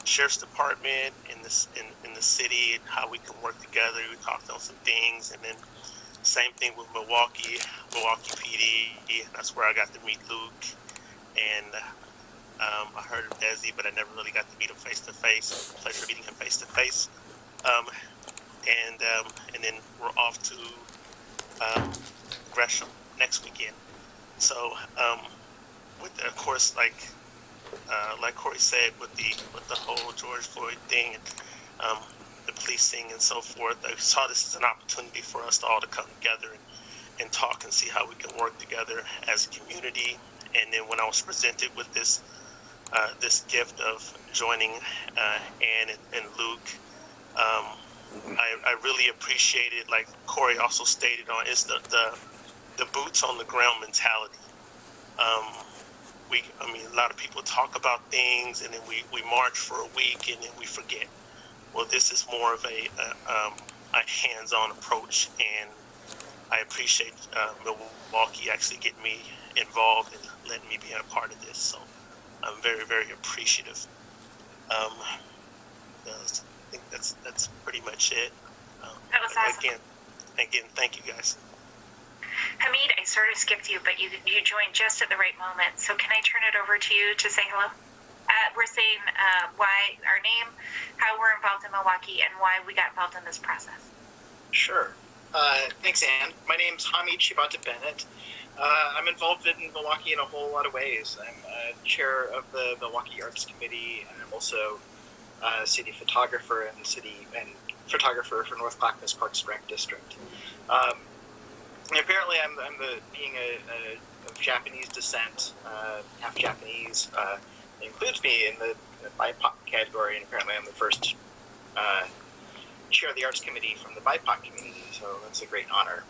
Sheriff's Department in the city and how we can work together. We talked on some things, and then same thing with Milwaukie PD. That's where I got to meet Luke, and I heard of Desi, but I never really got to meet him face to face. Pleasure meeting him face to face. And then we're off to Gresham next weekend. So, of course, like Corey said, with the whole George Floyd thing, and the policing and so forth, I saw this as an opportunity for us all to come together and talk and see how we can work together as a community. And then when I was presented with this gift of joining Ann and Luke, I really appreciated, like Corey also stated on, is the boots on the ground mentality. A lot of people talk about things, and then we march for a week and then we forget. Well, this is more of a hands-on approach, and I appreciate Milwaukie actually getting me involved and letting me be a part of this. So I'm very, very appreciative. I think that's pretty much it. That was awesome. Again, thank you guys. Hamid, I sort of skipped you, but you joined just at the right moment. So can I turn it over to you to say hello? We're saying why our name, how we're involved in Milwaukie, and why we got involved in this process. Sure. Thanks, Ann. My name's Hamid Shibata Bennett. I'm involved in Milwaukie in a whole lot of ways. I'm chair of the Milwaukie Arts Committee, and I'm also city photographer and photographer for North Clackamas Parks and Rec District. And apparently, I'm being of Japanese descent, half Japanese. It includes me in the BIPOC category, and apparently, I'm the first chair of the arts committee from the BIPOC community. So that's a great honor,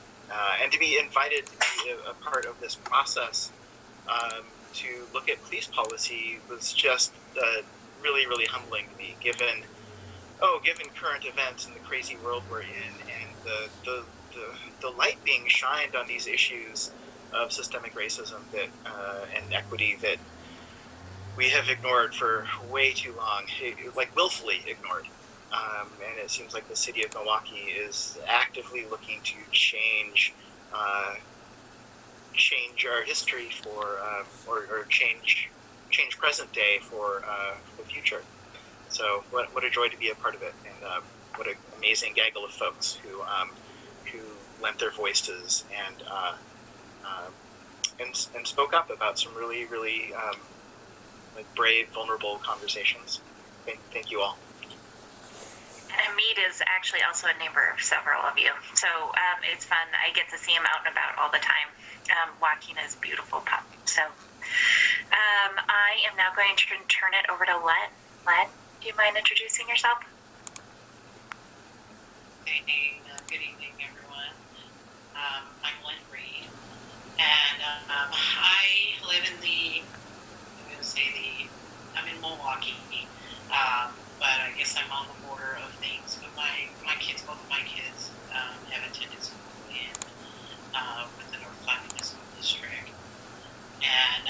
and to be invited to be a part of this process to look at police policy was just really, really humbling to me, given current events and the crazy world we're in, and the light being shined on these issues of systemic racism and equity that we have ignored for way too long, like willfully ignored. and it seems like the city of Milwaukee is actively looking to change our history for, or change present day for the future. So what a joy to be a part of it, and what an amazing gaggle of folks who lent their voices and spoke up about some really, really like brave, vulnerable conversations. Thank you all. And Mead is actually also a neighbor of several of you, so it's fun. I get to see him out and about all the time, walking his beautiful pup. So I am now going to turn it over to Len. Len, do you mind introducing yourself? Good evening, everyone. I'm Len Reed, and I live in I'm in Milwaukee, but I guess I'm on the border of things. But both of my kids have attended school with the North Platte School District, and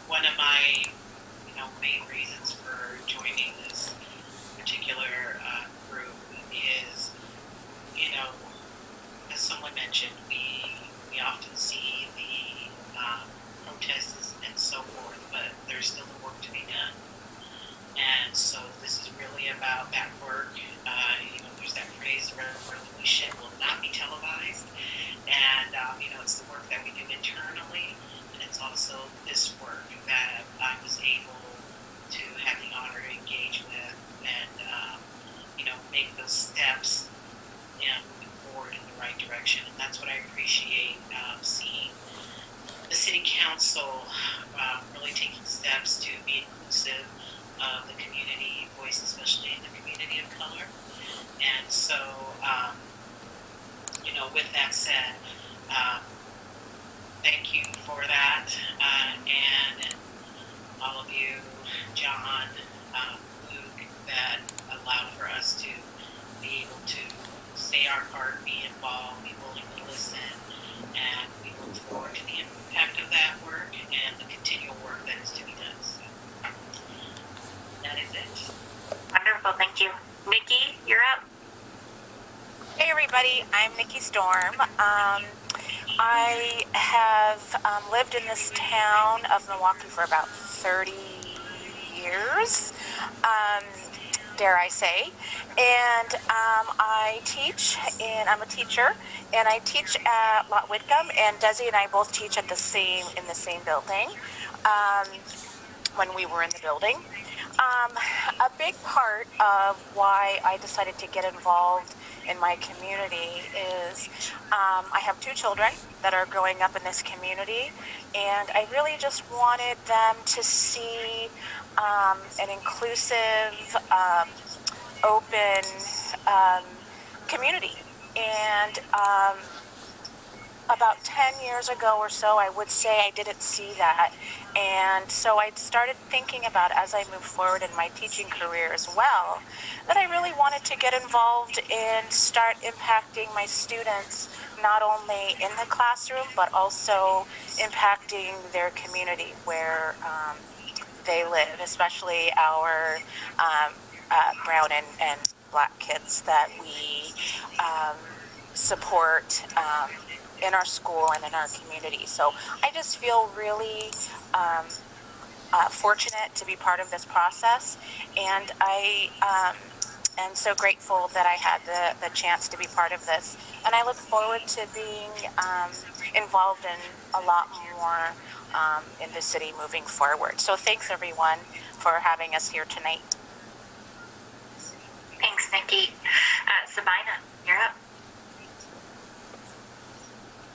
one of my main reasons for joining this particular group is, as someone mentioned, we often see the protests and so forth, but there's still the work to be done. And so this is really about that work. There's that phrase, revolution will not be televised. And, it's the work that we do internally, and it's also this work that I was able to have the honor to engage with and, make those steps and move forward in the right direction. And that's what I appreciate seeing the City Council really taking steps to be inclusive of the community voice, especially in the community of color. And so, with that said, thank you for that, and all of you, John, Luke, that allowed for us to be able to say our part, be involved, be willing to listen, and we look forward to the impact of that work and the continual work that is to be done. So that is it. Wonderful, thank you. Nikki, you're up. Hey everybody, I'm Nikki Storm. I have lived in this town of Milwaukee for about 30 years, dare I say, and I teach, and I'm a teacher, and I teach at Lot Whitcomb, and Desi and I both teach in the same building when we were in the building. A big part of why I decided to get involved in my community is I have 2 children that are growing up in this community, and I really just wanted them to see an inclusive, open community. And about 10 years ago or so, I would say I didn't see that. And so I started thinking about, as I moved forward in my teaching career as well, that I really wanted to get involved and start impacting my students, not only in the classroom, but also impacting their community where they live, especially our brown and black kids that we support in our school and in our community. So I just feel really fortunate to be part of this process, and I am so grateful that I had the chance to be part of this, and I look forward to being involved in a lot more in the city moving forward. So thanks everyone for having us here tonight. Thanks, Nikki. Sabina, you're up.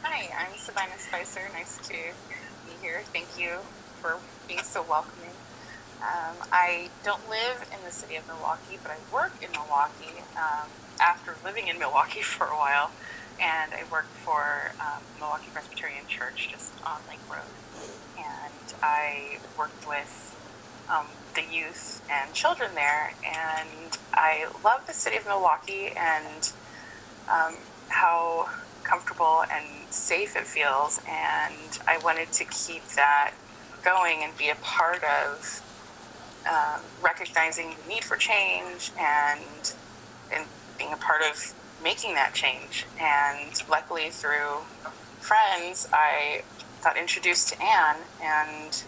Hi, I'm Sabina Spicer. Nice to be here. Thank you for being so welcoming. I don't live in the city of Milwaukee, but I work in Milwaukee after living in Milwaukee for a while, and I work for Milwaukee Presbyterian Church just on Lake Road. And I worked with the youth and children there, and I love the city of Milwaukee and how comfortable and safe it feels, and I wanted to keep that going and be a part of recognizing the need for change and being a part of making that change. And luckily through friends, I got introduced to Anne, and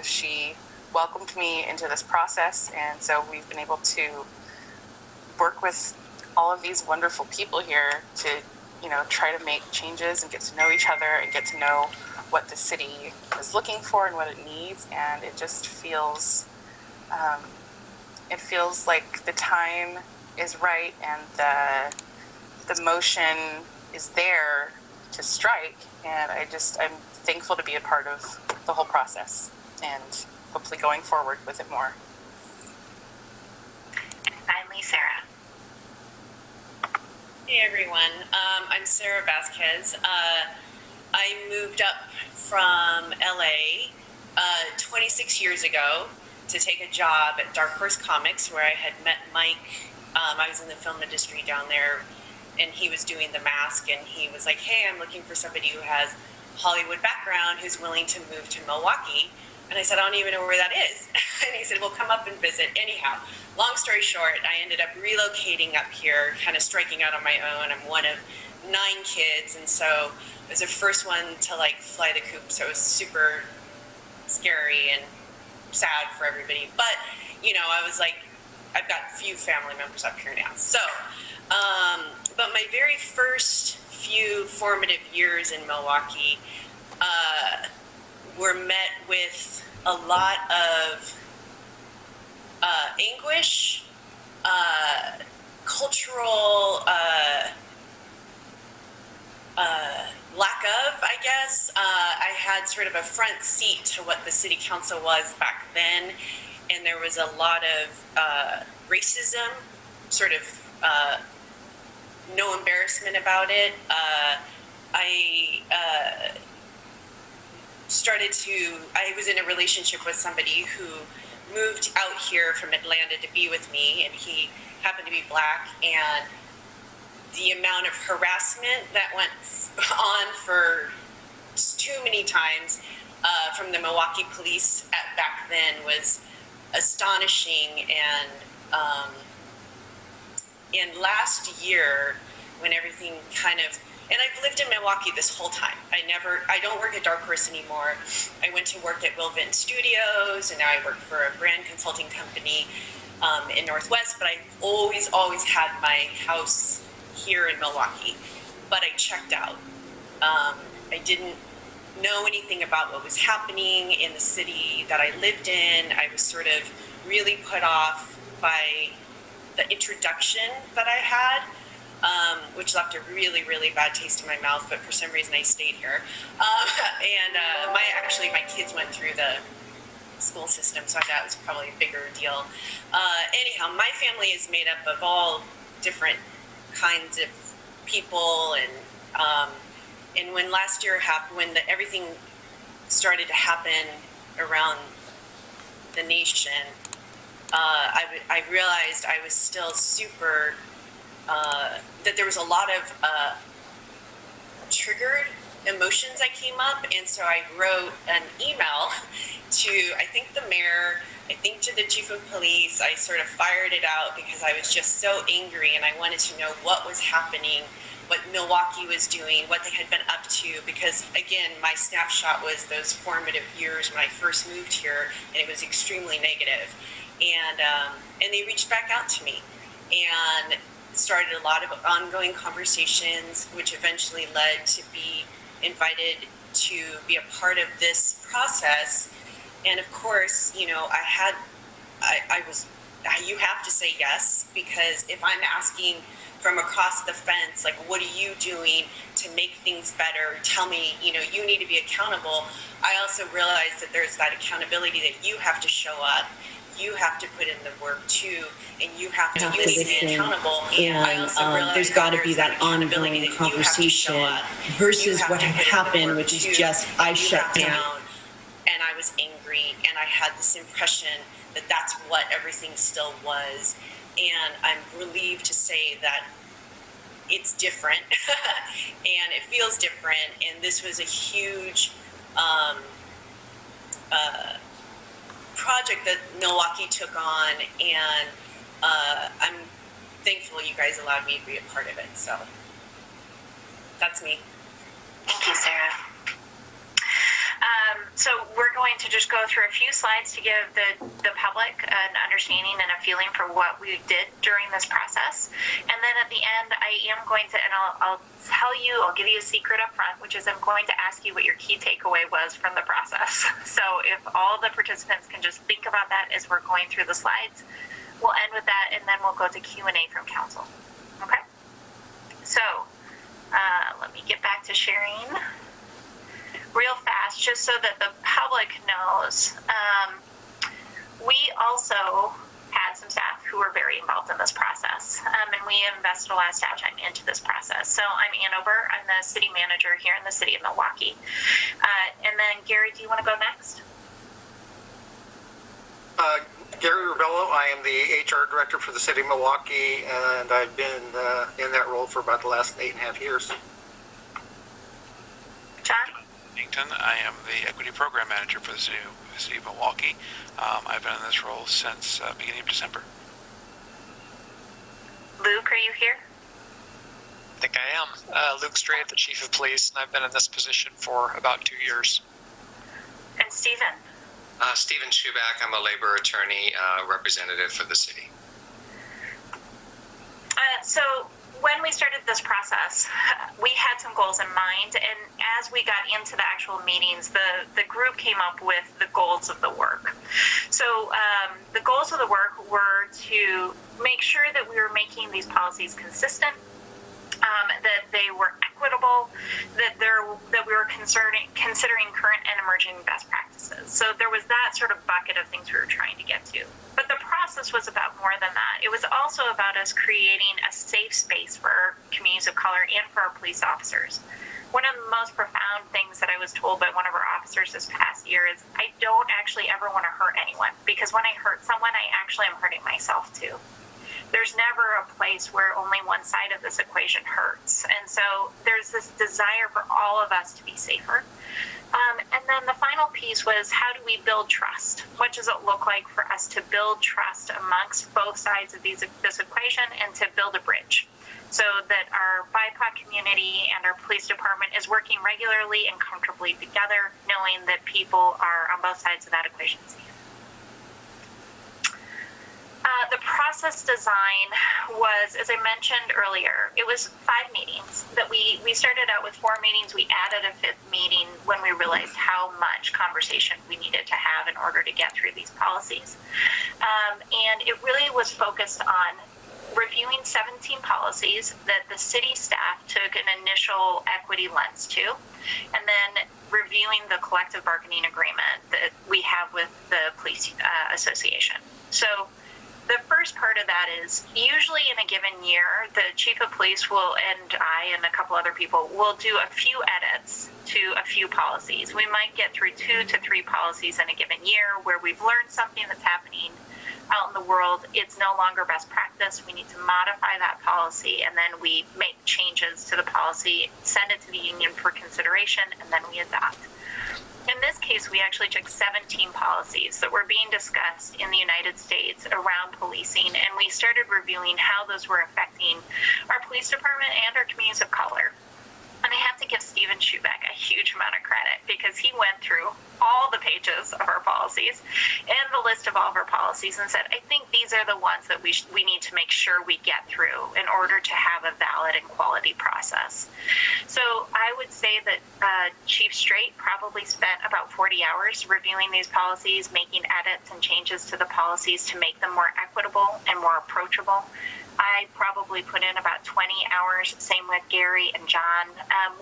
she welcomed me into this process. And so we've been able to work with all of these wonderful people here to, try to make changes and get to know each other and get to know what the city is looking for and what it needs. And it just feels, like the time is right and the motion is there to strike. And I'm thankful to be a part of the whole process and hopefully going forward with it more. And finally, Sarah. Hey everyone, I'm Sarah Vasquez. I moved up from LA 26 years ago to take a job at Dark Horse Comics, where I had met Mike. I was in the film industry down there, and he was doing The Mask, and he was like, hey, I'm looking for somebody who has Hollywood background who's willing to move to Milwaukee. And I said, I don't even know where that is. And he said, well, come up and visit. Anyhow, long story short, I ended up relocating up here, kind of striking out on my own. I'm one of 9 kids, and so I was the first one to fly the coop, so it was super scary and sad for everybody. But, I was like, I've got a few family members up here now. So, but my very first few formative years in Milwaukee were met with a lot of anguish, cultural lack of, I guess. I had sort of a front seat to what the city council was back then, and there was a lot of racism, sort of no embarrassment about it. I was in a relationship with somebody who moved out here from Atlanta to be with me, and he happened to be Black, and the amount of harassment that went on for too many times from the Milwaukee police back then was astonishing. And last year, when everything and I've lived in Milwaukee this whole time. I don't work at Dark Horse anymore. I went to work at Will Vinton Studios, and now I work for a brand consulting company in Northwest, but I've always had my house here in Milwaukee. But I checked out. I didn't know anything about what was happening in the city that I lived in. I was sort of really put off by the introduction that I had, which left a really, really bad taste in my mouth, but for some reason I stayed here. My kids went through the school system, so that was probably a bigger deal. Anyhow, my family is made up of all different kinds of people, and when last year happened, when everything started to happen around the nation, I realized I was still super, that there was a lot of triggered emotions that came up, and so I wrote an email to, I think, the mayor, I think to the chief of police. I sort of fired it out because I was just so angry, and I wanted to know what was happening, what Milwaukee was doing, what they had been up to, because again, my snapshot was those formative years when I first moved here, and it was extremely negative. And they reached back out to me and started a lot of ongoing conversations, which eventually led to be invited to be a part of this process. And of course, you have to say yes, because if I'm asking from across the fence, like, what are you doing to make things better? Tell me, you need to be accountable. I also realize that there's that accountability that you have to show up. You have to put in the work too, and you have to be accountable. And there's got to be that ongoing conversation versus what had happened, which is just I shut down. And I was angry, and I had this impression that that's what everything still was. And I'm relieved to say that it's different, and it feels different. And this was a huge project that Milwaukie took on, and I'm thankful you guys allowed me to be a part of it. So that's me. Thank you, Sarah. So we're going to just go through a few slides to give the public an understanding and a feeling for what we did during this process. And then at the end, I am going to, and I'll tell you, I'll give you a secret up front, which is I'm going to ask you what your key takeaway was from the process. So if all the participants can just think about that as we're going through the slides, we'll end with that, and then we'll go to Q&A from council. Okay? So let me get back to sharing real fast, just so that the public knows. We also had some staff who were very involved in this process, and we invested a lot of staff time into this process. So I'm Ann Ober. I'm the city manager here in the city of Milwaukie. And then Gary, do you want to go next? Gary Rubello. I am the HR director for the city of Milwaukie, and I've been in that role for about the last 8.5 years. John? I am the Equity Program Manager for the city of Milwaukie. I've been in this role since beginning of December. Luke, are you here? I think I am. Luke Strait, the Chief of Police, and I've been in this position for about 2 years. And Stephen? Stephen Schuback. I'm a labor attorney representative for the city. So when we started this process, we had some goals in mind, and as we got into the actual meetings, the group came up with the goals of the work. So the goals of the work were to make sure that we were making these policies consistent, that they were equitable, that we were considering current and emerging best practices. So there was that sort of bucket of things we were trying to get to. But the process was about more than that. It was also about us creating a safe space for our communities of color and for our police officers. One of the most profound things that I was told by one of our officers this past year is, I don't actually ever want to hurt anyone, because when I hurt someone, I actually am hurting myself too. There's never a place where only one side of this equation hurts. And so there's this desire for all of us to be safer. And then the final piece was, how do we build trust? What does it look like for us to build trust amongst both sides of this equation, and to build a bridge so that our BIPOC community and our police department is working regularly and comfortably together, knowing that people are on both sides of that equation safe. The process design was, as I mentioned earlier, it was 5 meetings that we started out with 4 meetings. We added a 5th meeting when we realized how much conversation we needed to have in order to get through these policies. And it really was focused on reviewing 17 policies that the city staff took an initial equity lens to, and then reviewing the collective bargaining agreement that we have with the police association. So the first part of that is, usually in a given year, the chief of police will, and I and a couple other people, will do a few edits to a few policies. We might get through 2 to 3 policies in a given year where we've learned something that's happening out in the world. It's no longer best practice. We need to modify that policy, and then we make changes to the policy, send it to the union for consideration, and then we adopt. In this case, we actually took 17 policies that were being discussed in the United States around policing, and we started reviewing how those were affecting our police department and our communities of color. And I have to give Stephen Schuback a huge amount of credit, because he went through all the pages of our policies and the list of all of our policies and said, I think these are the ones that we need to make sure we get through in order to have a valid and quality process. So I would say that Chief Strait probably spent about 40 hours reviewing these policies, making edits and changes to the policies to make them more equitable and more approachable. I probably put in about 20 hours, same with Gary and John.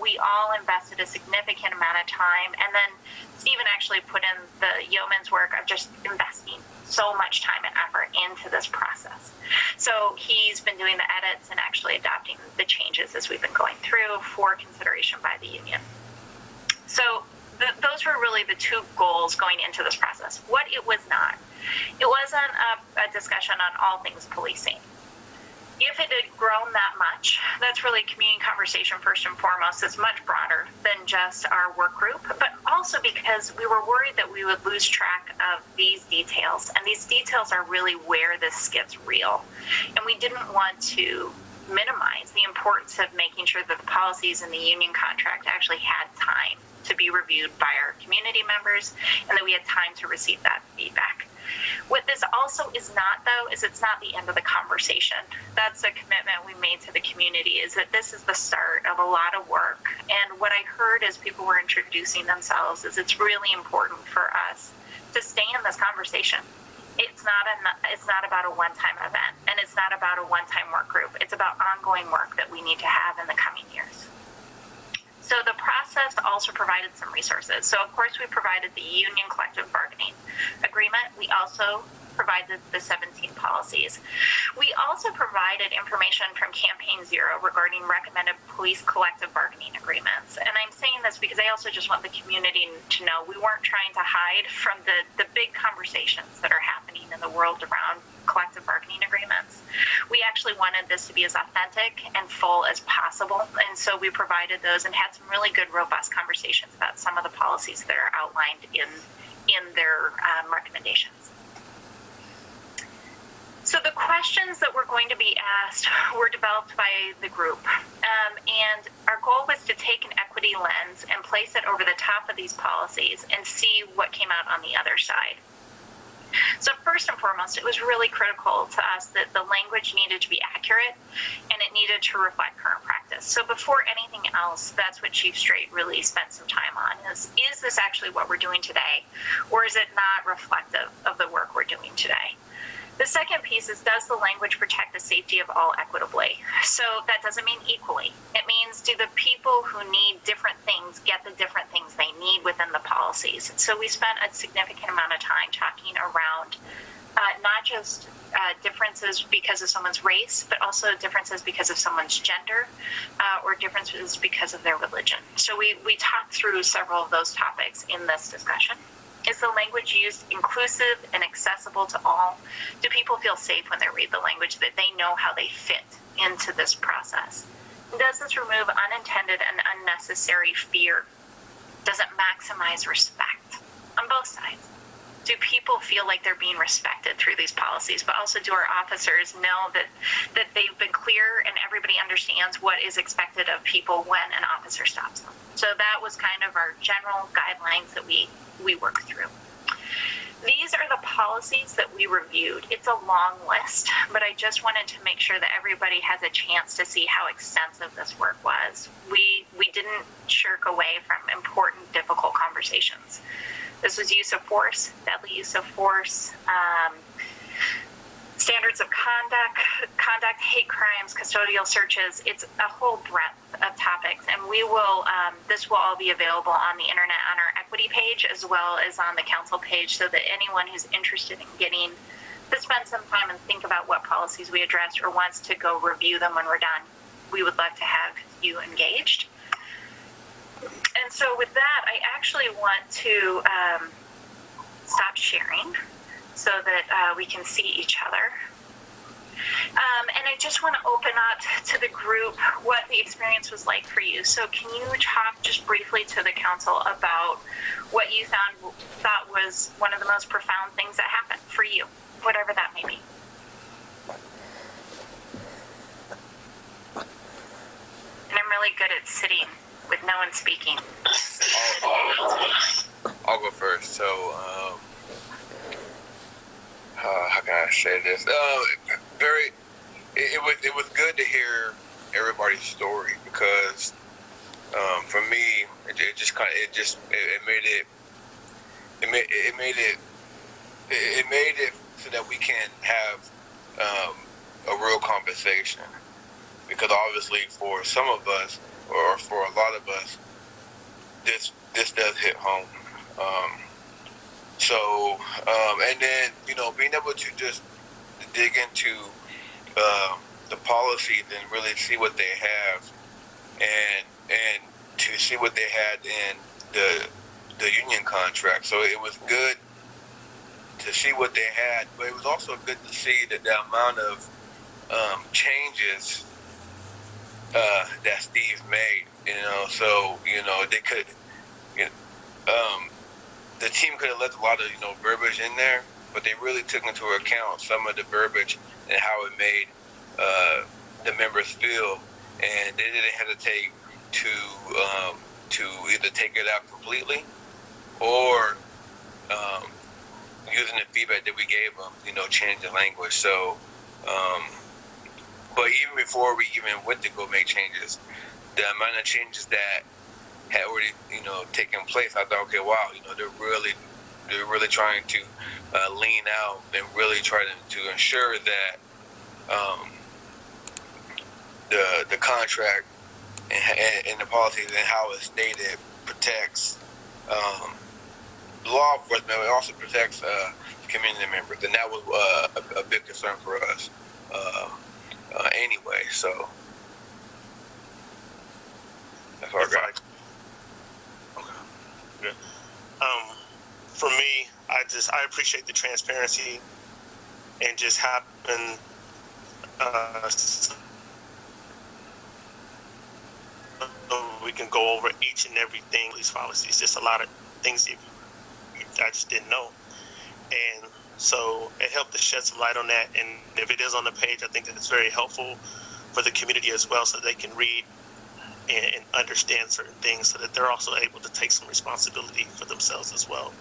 We all invested a significant amount of time, and then Stephen actually put in the yeoman's work of just investing so much time and effort into this process. So he's been doing the edits and actually adopting the changes as we've been going through for consideration by the union. So those were really the 2 goals going into this process. What it was not, it wasn't a discussion on all things policing. If it had grown that much, that's really community conversation first and foremost. It's much broader than just our work group, but also because we were worried that we would lose track of these details. And these details are really where this gets real. And we didn't want to minimize the importance of making sure that the policies in the union contract actually had time to be reviewed by our community members and that we had time to receive that feedback. What this also is not, though, is it's not the end of the conversation. That's a commitment we made to the community, is that this is the start of a lot of work. And what I heard as people were introducing themselves is it's really important for us to stay in this conversation. It's not about a one-time event, and it's not about a one-time work group. It's about ongoing work that we need to have in the coming years. So the process also provided some resources. So of course we provided the union collective bargaining agreement. We also provided the 17 policies. We also provided information from Campaign Zero regarding recommended police collective bargaining agreements. And I'm saying this because I also just want the community to know we weren't trying to hide from the big conversations that are happening in the world around collective bargaining agreements. We actually wanted this to be as authentic and full as possible. And so we provided those and had some really good, robust conversations about some of the policies that are outlined in their recommendations. So the questions that were going to be asked were developed by the group. And our goal was to take an equity lens and place it over the top of these policies and see what came out on the other side. So first and foremost, it was really critical to us that the language needed to be accurate and it needed to reflect current practice. So before anything else, that's what Chief Straight really spent some time on is this actually what we're doing today, or is it not reflective of the work we're doing today? The second piece is, does the language protect the safety of all equitably? So that doesn't mean equally. It means, do the people who need different things get the different things they need within the policies? So we spent a significant amount of time talking around not just differences because of someone's race, but also differences because of someone's gender or differences because of their religion. So we talked through several of those topics in this discussion. Is the language used inclusive and accessible to all? Do people feel safe when they read the language, that they know how they fit into this process? Does this remove unintended and unnecessary fear? Does it maximize respect on both sides? Do people feel like they're being respected through these policies? But also, do our officers know that they've been clear and everybody understands what is expected of people when an officer stops them? So that was kind of our general guidelines that we work through. These are the policies that we reviewed. It's a long list, but I just wanted to make sure that everybody has a chance to see how extensive this work was. We didn't shirk away from important, difficult conversations. This was use of force, deadly use of force, standards of conduct, hate crimes, custodial searches. It's a whole breadth of topics, and we will. This will all be available on the internet on our equity page as well as on the council page, so that anyone who's interested in getting to spend some time and think about what policies we addressed or wants to go review them when we're done, we would love to have you engaged. And so with that, I actually want to stop sharing so that we can see each other. And I just want to open up to the group what the experience was like for you. So can you talk just briefly to the council about what you thought was one of the most profound things that happened for you, whatever that may be? And I'm really good at sitting with no one speaking. I'll go first. So, how can I say this? It was good to hear everybody's story because for me, it made it so that we can have a real conversation. Because obviously, for some of us, or for a lot of us, this does hit home. And then, being able to just dig into the policies and really see what they have, and to see what they had in the union contract. So it was good to see what they had, but it was also good to see that the amount of changes that Steve made. So they could, the team could have left a lot of verbiage in there, but they really took into account some of the verbiage and how it made the members feel, and they didn't hesitate to either take it out completely or using the feedback that we gave them, change the language. So, but even before we even went to go make changes, the amount of changes that had already, taken place, I thought, okay, wow, they're really trying to lean out and really try to ensure that the contract and the policies and how it's stated protects law enforcement. It also protects community members, and that was a big concern for us anyway. So that's what I got. Okay, good. For me, I appreciate the transparency and just having so we can go over each and everything. These policies, just a lot of things I just didn't know, and so it helped to shed some light on that. And if it is on the page, I think that it's very helpful for the community as well, so they can read and understand certain things, so that they're also able to take some responsibility for themselves as well.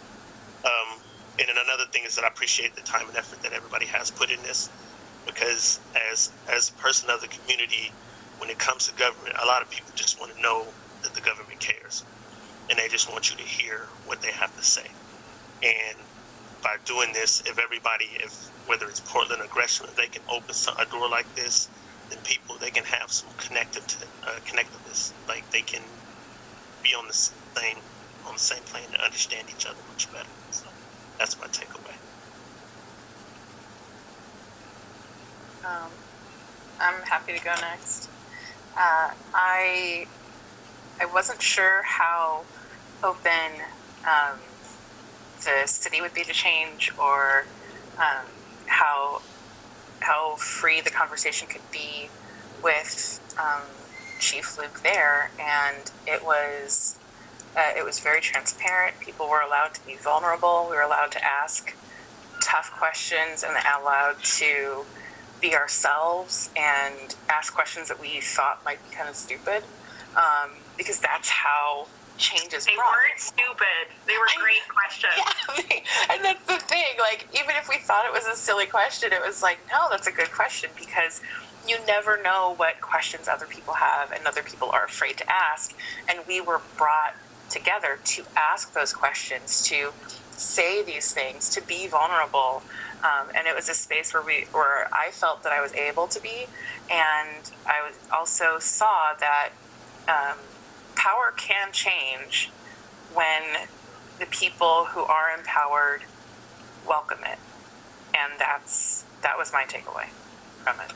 And then another thing is that I appreciate the time and effort that everybody has put in this, because as a person of the community, when it comes to government, a lot of people just want to know that the government cares, and they just want you to hear what they have to say. And by doing this, if whether it's Portland or Gresham, if they can open a door like this, then they can have some connectiveness, like they can be on the same plane and understand each other much better. So that's my takeaway. I'm happy to go next. I wasn't sure how open the city would be to change, or how free the conversation could be with Chief Luke there, and it was very transparent. People were allowed to be vulnerable. We were allowed to ask tough questions and allowed to be ourselves and ask questions that we thought might be kind of stupid, because that's how change is brought. They weren't stupid. They were great questions. Yeah, and that's the thing. Like, even if we thought it was a silly question, it was like, no, that's a good question, because you never know what questions other people have and other people are afraid to ask. And we were brought together to ask those questions, to say these things, to be vulnerable. And it was a space where I felt that I was able to be, and I also saw that power can change when the people who are empowered welcome it, and that was my takeaway from it.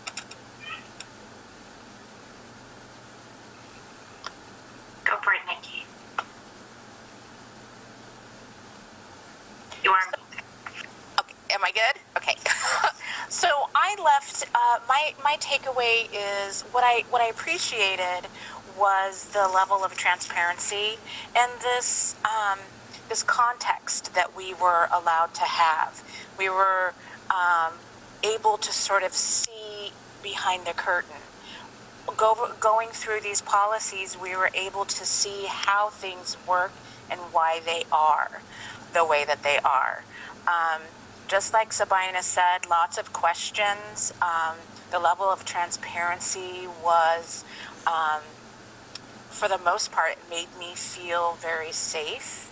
Go for it, Nikki. You are. Okay, am I good? Okay. So I left. My takeaway is what I appreciated was the level of transparency and this context that we were allowed to have. We were able to sort of see behind the curtain. Going through these policies, we were able to see how things work and why they are the way that they are. Just like Sabina said, lots of questions. The level of transparency was, for the most part, it made me feel very safe.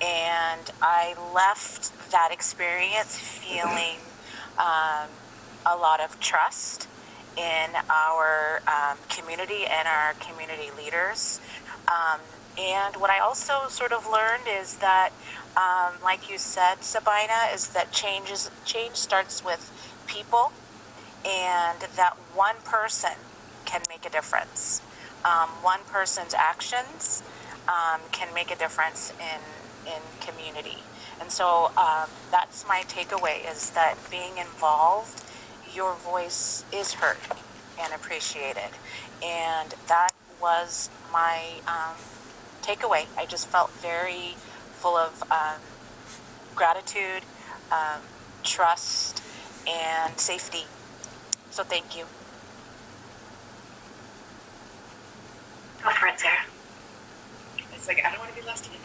And I left that experience feeling a lot of trust in our community and our community leaders. And what I also sort of learned is that, like you said, Sabina, is that change starts with people, and that one person can make a difference. One person's actions can make a difference in community. And so that's my takeaway, is that being involved your voice is heard and appreciated. And that was my takeaway. I just felt very full of gratitude, trust, and safety. So thank you. Go for it, Sarah. It's like, I don't want to be last again.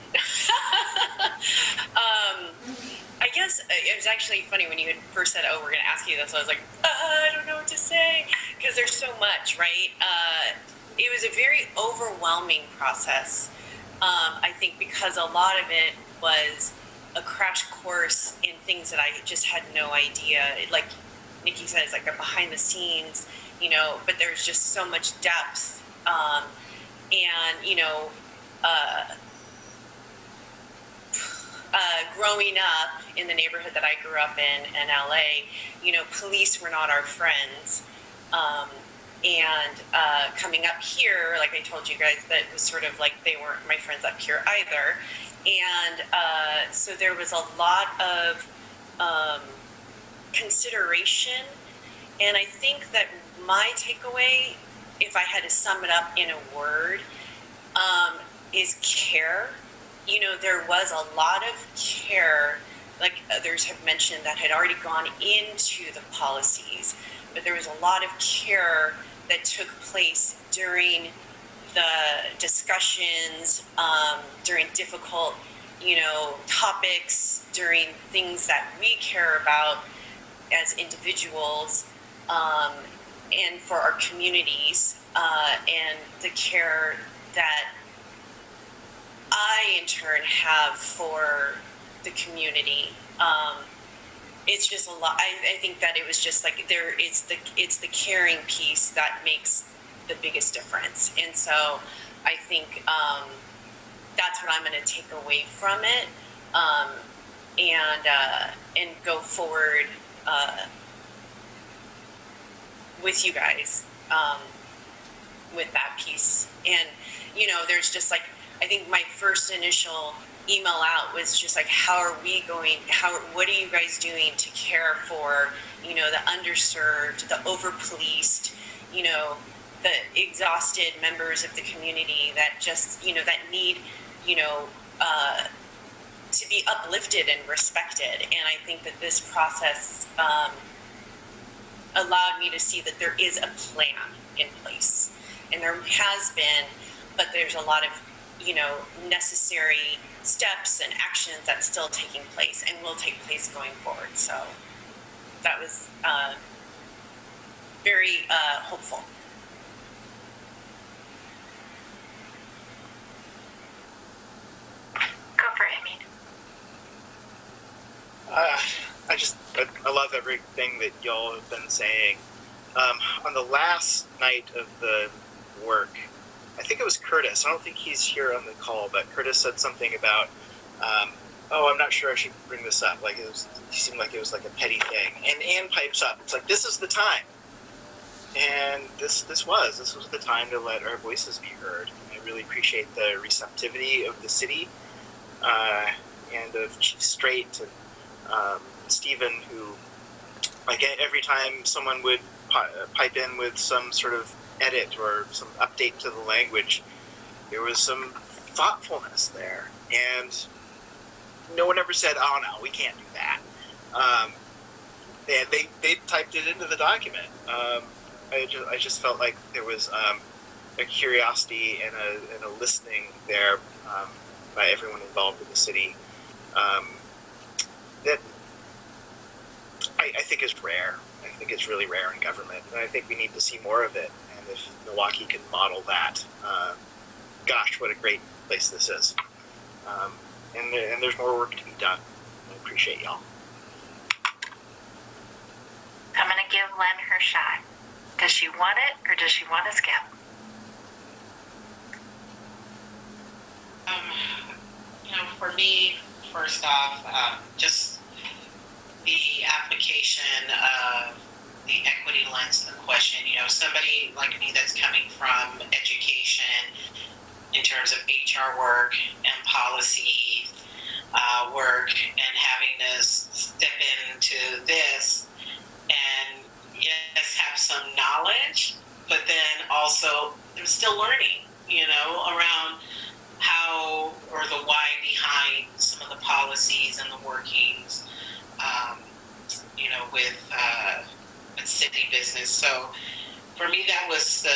I guess it was actually funny when you had first said, oh, we're going to ask you this. I was like, I don't know what to say, because there's so much, right? It was a very overwhelming process, I think, because a lot of it was a crash course in things that I just had no idea. Like Nikki said, it's like a behind the scenes, you know, but there's just so much depth. And, you know, growing up in the neighborhood that I grew up in LA, you know, police were not our friends. And coming up here, like I told you guys, that was sort of like they weren't my friends up here either. And so there was a lot of consideration. And I think that my takeaway, if I had to sum it up in a word, is care. You know, there was a lot of care, like others have mentioned, that had already gone into the policies, but there was a lot of care that took place during the discussions, during difficult, you know, topics, during things that we care about as individuals, and for our communities, and the care that I in turn have for the community. It's just a lot. I think that it was just like it's the caring piece that makes the biggest difference. And so I think that's what I'm going to take away from it, and go forward with you guys with that piece. And you know, there's just like, I think my first initial email out was just like, what are you guys doing to care for, you know, the underserved, the over-policed, you know, the exhausted members of the community that just, you know, that need, you know, to be uplifted and respected. And I think that this process allowed me to see that there is a plan in place. And there has been, but there's a lot of, you know, necessary steps and actions that's still taking place and will take place going forward. So that was very hopeful. Go for it, Amy. I love everything that y'all have been saying. On the last night of the work, I think it was Curtis. I don't think he's here on the call, but Curtis said something about, I'm not sure I should bring this up. Like he seemed like it was like a petty thing. And Ann pipes up. It's like, this is the time. And this was the time to let our voices be heard. I really appreciate the receptivity of the city, and of Chief Strait and Stephen, who, like, every time someone would pipe in with some sort of edit or some update to the language, there was some thoughtfulness there, and no one ever said, "Oh no, we can't do that." They typed it into the document. I just felt like there was a curiosity and a listening there by everyone involved in the city that I think is rare. I think it's really rare in government, and I think we need to see more of it. And if Milwaukee can model that, gosh, what a great place this is. And there's more work to be done. I appreciate y'all. I'm going to give Len her shot. Does she want it, or does she want to skip? For me, first off, just the application of the equity lens in the question. Somebody like me that's coming from education in terms of HR work and policy work, and having to step into this and still learning, around how or the why behind some of the policies and the workings, with city business. So for me, that was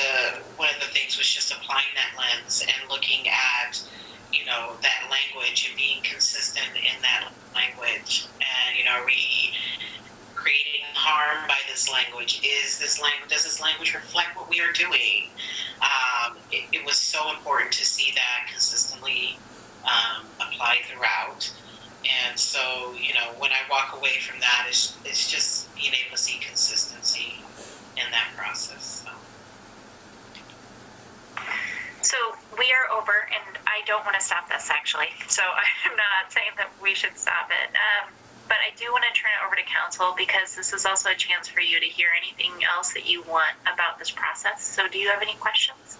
one of the things was just applying that lens and looking at, that language and being consistent in that language. And, are we creating harm by this language? Does this language reflect what we are doing? It was so important to see that consistently applied throughout. And so, when I walk away from that, it's just being able to see consistency in that process. So we are over, and I don't want to stop this, actually. So I'm not saying that we should stop it. But I do want to turn it over to council, because this is also a chance for you to hear anything else that you want about this process. So do you have any questions?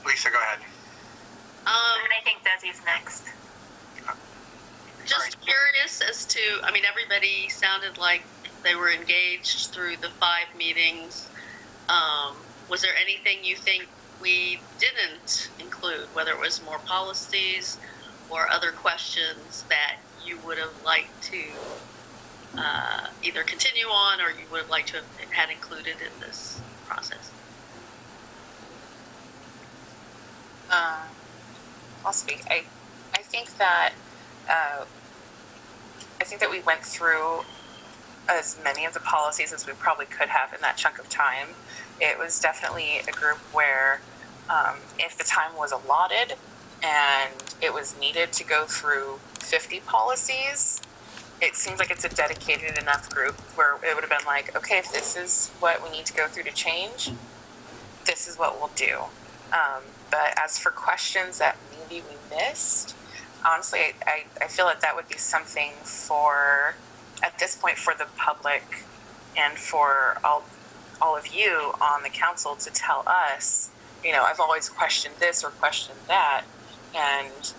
Lisa, go ahead. And I think Desi's next. Just curious as to, everybody sounded like they were engaged through the 5 meetings. Was there anything you think we didn't include, whether it was more policies or other questions that you would have liked to either continue on or you would have liked to have had included in this process? I'll speak. I think that we went through as many of the policies as we probably could have in that chunk of time. It was definitely a group where if the time was allotted and it was needed to go through 50 policies, it seems like it's a dedicated enough group where it would have been like, okay, if this is what we need to go through to change, this is what we'll do. But as for questions that maybe we missed, honestly, I feel like that would be something for, at this point, for the public and for all of you on the council to tell us, I've always questioned this or questioned that. And,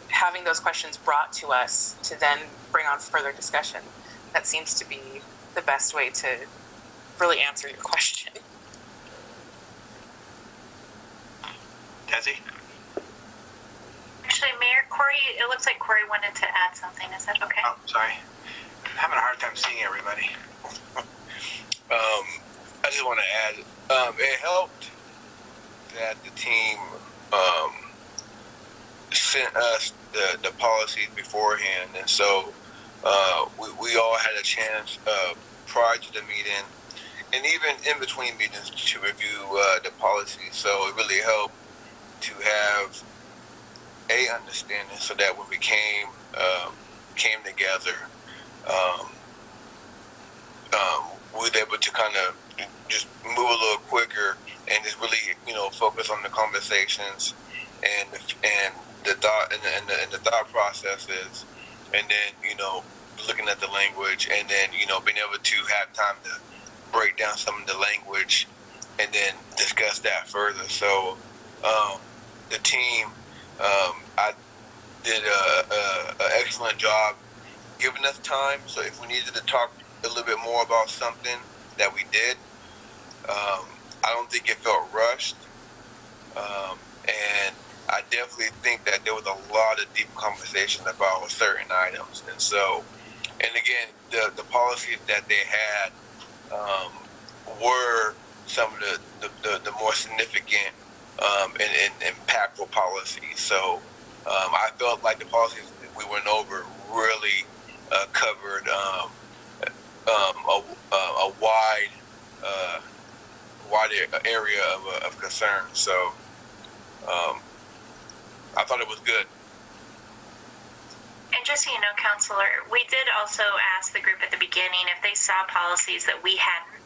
having those questions brought to us to then bring on further discussion, that seems to be the best way to really answer your question. Desi? Actually, Mayor Corey, it looks like Corey wanted to add something. Is that okay? Oh, sorry. I'm having a hard time seeing everybody. I just want to add, it helped that the team sent us the policies beforehand, and so we all had a chance prior to the meeting and even in between meetings to review the policies. So it really helped to have a understanding, so that when we came together, we were able to kind of just move a little quicker and just really, focus on the conversations and the thought and the thought processes, and then looking at the language, and then being able to have time to break down some of the language and then discuss that further. So the team, I did an excellent job giving us time. So if we needed to talk a little bit more about something, that we did. I don't think it felt rushed. And I definitely think that there was a lot of deep conversation about certain items. And so, and again, the policies that they had were some of the more significant and impactful policies. So I felt like the policies that we went over really covered a wide area of concern. So I thought it was good. And just so you know, Counselor, we did also ask the group at the beginning if they saw policies that we hadn't,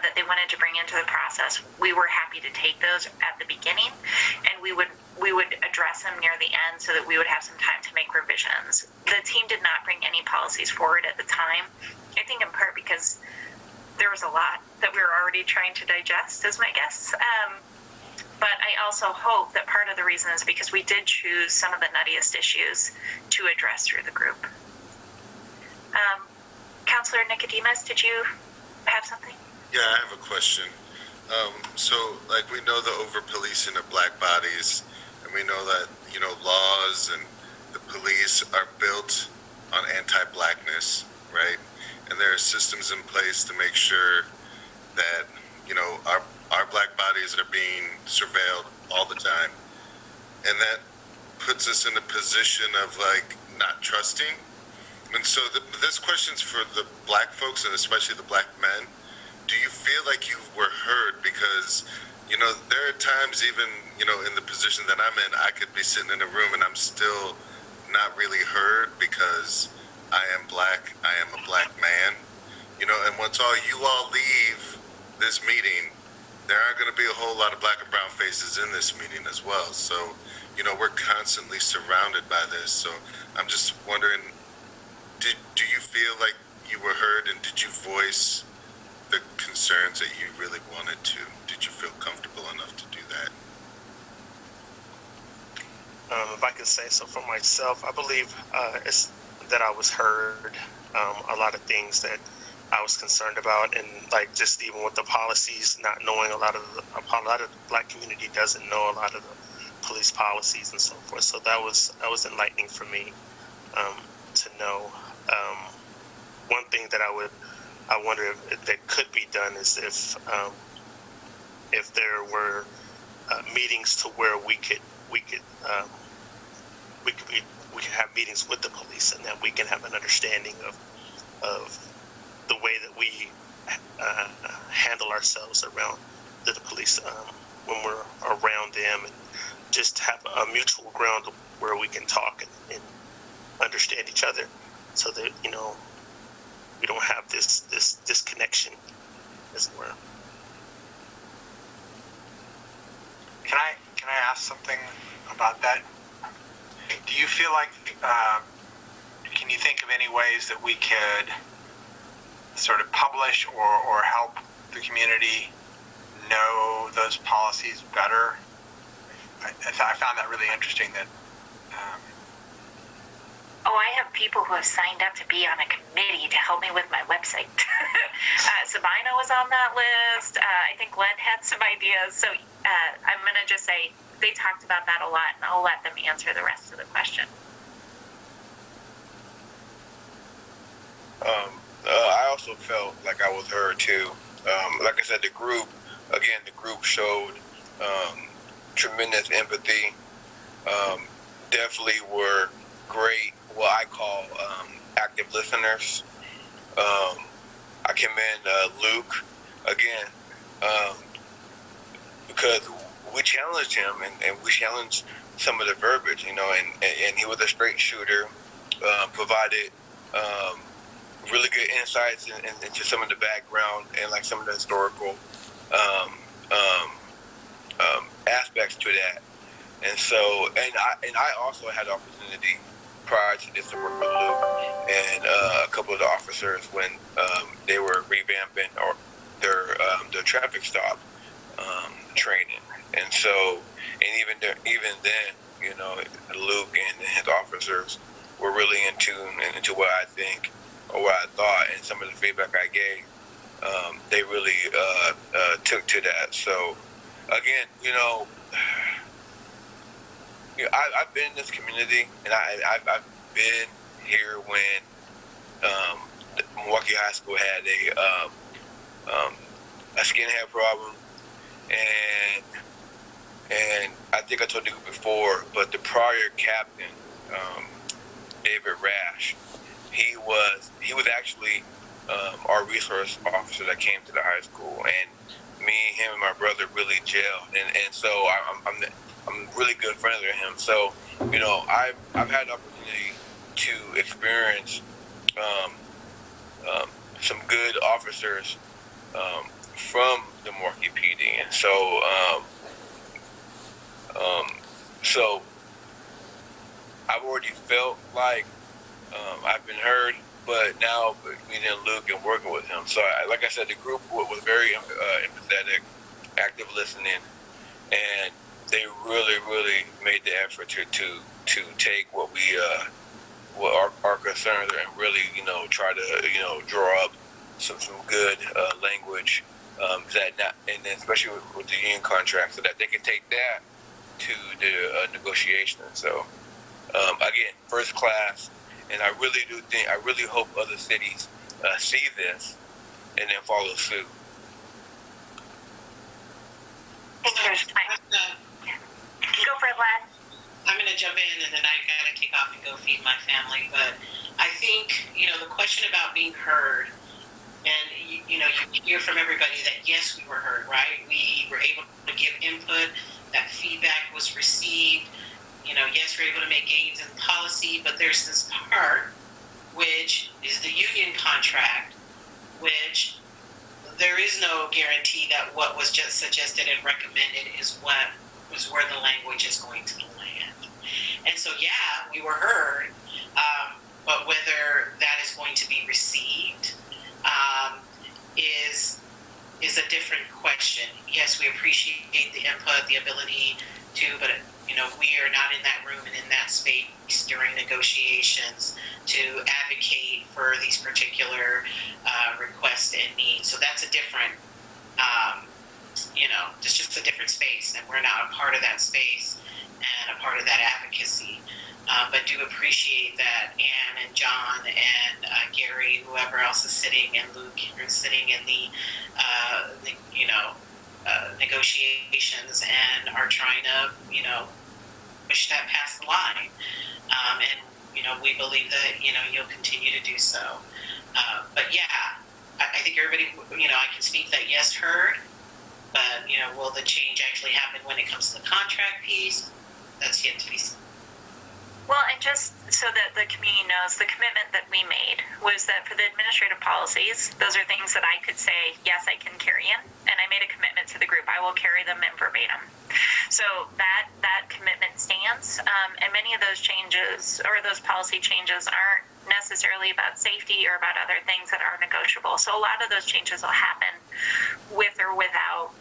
that they wanted to bring into the process. We were happy to take those at the beginning, and we would address them near the end so that we would have some time to make revisions. The team did not bring any policies forward at the time, I think in part because there was a lot that we were already trying to digest, is my guess. But I also hope that part of the reason is because we did choose some of the nuttiest issues to address through the group. Counselor Nicodemus, did you have something? Yeah, I have a question. So, like, we know the over-policing of black bodies, and we know that, you know, laws and the police are built on anti-blackness, right? And there are systems in place to make sure that, you know, our black bodies are being surveilled all the time. And that puts us in a position of, like, not trusting. And so this question's for the black folks, and especially the black men. Do you feel like you were heard? Because, you know, there are times even, you know, in the position that I'm in, I could be sitting in a room and I'm still not really heard because I am black, I am a black man, you know, and once you all leave this meeting, there aren't going to be a whole lot of black and brown faces in this meeting as well. So, you know, we're constantly surrounded by this. So I'm just wondering, do you feel like you were heard, and did you voice the concerns that you really wanted to? Did you feel comfortable enough to do that? If I could say so for myself, I believe it's that I was heard. A lot of things that I was concerned about, and like just even with the policies, not knowing a lot of the black community doesn't know a lot of the police policies and so forth. So that was enlightening for me to know. One thing that I wonder if that could be done is if there were meetings to where we could have meetings with the police, and that we can have an understanding of the way that we handle ourselves around the police when we're around them, and just have a mutual ground where we can talk and understand each other, so that, you know, we don't have this disconnection, as it were. Can I ask something about that? Do you feel like, can you think of any ways that we could sort of publish or help the community know those policies better? I found that really interesting that I have people who have signed up to be on a committee to help me with my website. Sabina was on that list. I think Glenn had some ideas. So I'm going to just say they talked about that a lot, and I'll let them answer the rest of the question. I also felt like I was heard too. Like I said, the group showed tremendous empathy. Definitely were great, what I call active listeners. I commend Luke again, because we challenged him, and we challenged some of the verbiage, you know, and he was a straight shooter, provided really good insights into some of the background and like some of the historical aspects to that. And so, and I also had the opportunity prior to this to work with Luke and a couple of the officers when they were revamping or their traffic stop training. And so, and even then, you know, Luke and his officers were really in tune into what I think or what I thought, and some of the feedback I gave, they really took to that. So, again, you know, I've been in this community, and I've been here when Milwaukie High School had a skinhead problem, and I think I told you before, but the prior captain, David Rash, he was actually our resource officer that came to the high school, and me, him, and my brother really gelled, and so I'm really good friends with him. So, you know, I've had the opportunity to experience some good officers from the Milwaukie PD, and so I've already felt like I've been heard, but now meeting Luke and working with him. So, like I said, the group was very empathetic, active listening, and they really made the effort to take what we what our concerns are, and really, try to, draw up some good language that not, and then especially with the union contract, so that they can take that to the negotiation. So again, first class, and I really hope other cities see this and then follow suit. Go for it, Vlad. I'm going to jump in, and then I got to take off and go feed my family. But I think, the question about being heard, and, you hear from everybody that, yes, we were heard, right? We were able to give input, that feedback was received. Yes, we're able to make gains in policy, but there's this part, which is the union contract, which there is no guarantee that what was just suggested and recommended is where the language is going to land. And so, yeah, we were heard, but whether that is going to be received is a different question. Yes, we appreciate the input, the ability to, but we are not in that room and in that space during negotiations to advocate for these particular requests and needs. So that's a different, it's just a different space, and we're not a part of that space and a part of that advocacy. But do appreciate that Ann and John and Gary, whoever else is sitting, and Luke are sitting in the negotiations and are trying to, push that past the line. And, we believe that, you'll continue to do so. But yeah, I think everybody, I can speak that yes, heard, but, will the change actually happen when it comes to the contract piece? That's yet to be seen. Well, and just so that the community knows, the commitment that we made was that for the administrative policies, those are things that I could say, yes, I can carry in, and I made a commitment to the group. I will carry them in verbatim. So that commitment stands, and many of those changes, or those policy changes, aren't necessarily about safety or about other things that are negotiable. So a lot of those changes will happen with or without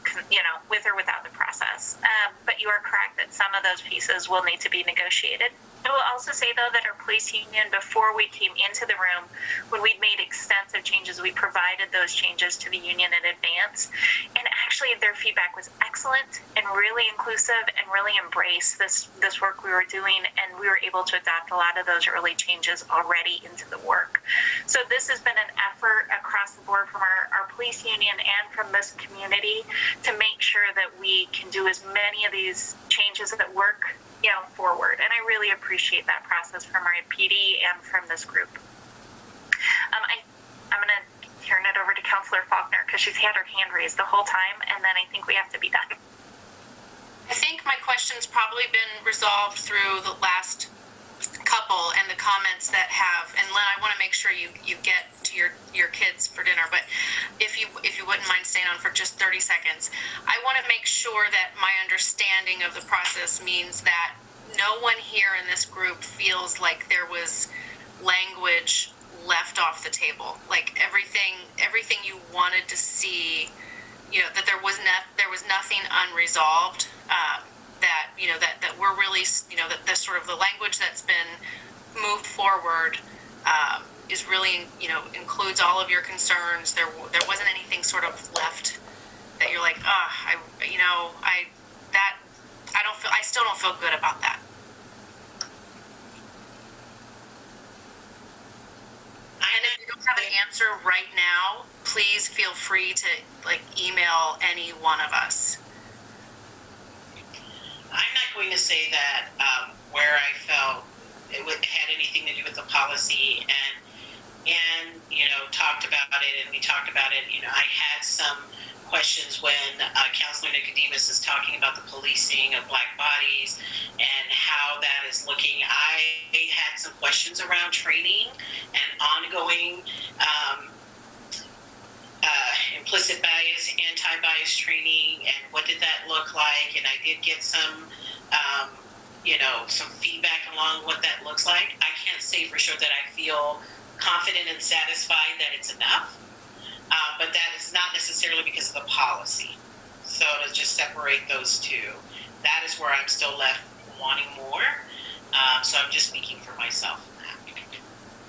the process. But you are correct that some of those pieces will need to be negotiated. I will also say, though, that our police union, before we came into the room, when we'd made extensive changes, we provided those changes to the union in advance. And actually, their feedback was excellent and really inclusive and really embraced this work we were doing. And we were able to adopt a lot of those early changes already into the work. So this has been an effort across the board from our police union and from this community to make sure that we can do as many of these changes that work forward. And I really appreciate that process from our PD and from this group. I'm going to turn it over to Councillor Faulkner because she's had her hand raised the whole time, and then I think we have to be done. I think my question's probably been resolved through the last couple and the comments that have, and Len, I want to make sure you get to your kids for dinner, but if you wouldn't mind staying on for just 30 seconds, I want to make sure that my understanding of the process means that no one here in this group feels like there was language left off the table, like everything you wanted to see, that there was nothing unresolved, that we're really, that the sort of the language that's been moved forward is really, includes all of your concerns. There wasn't anything sort of left that you're like, I still don't feel good about that. And if you don't have an answer right now, please feel free to email any one of us. I'm not going to say that where I felt it had anything to do with the policy, and talked about it, and we talked about it. I had some questions when Councilor Nicodemus is talking about the policing of Black bodies and how that is looking. I had some questions around training and ongoing implicit bias, anti-bias training, and what did that look like? And I did get some, some feedback along what that looks like. I can't say for sure that I feel confident and satisfied that it's enough, but that is not necessarily because of the policy. So to just separate those two, that is where I'm still left wanting more. So I'm just speaking for myself in that.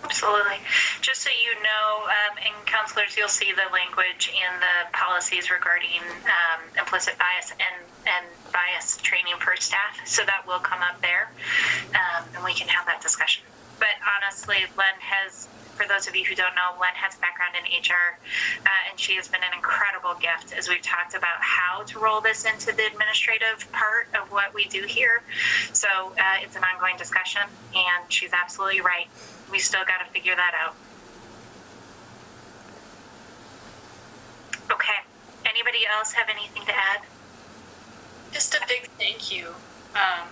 Absolutely. Just so you know, and counselors, you'll see the language in the policies regarding implicit bias and bias training for staff. So that will come up there, and we can have that discussion. But honestly, Len has, for those of you who don't know, Len has a background in HR, and she has been an incredible gift as we've talked about how to roll this into the administrative part of what we do here. So it's an ongoing discussion, and she's absolutely right. We still got to figure that out. Okay. Anybody else have anything to add? Just a big thank you. I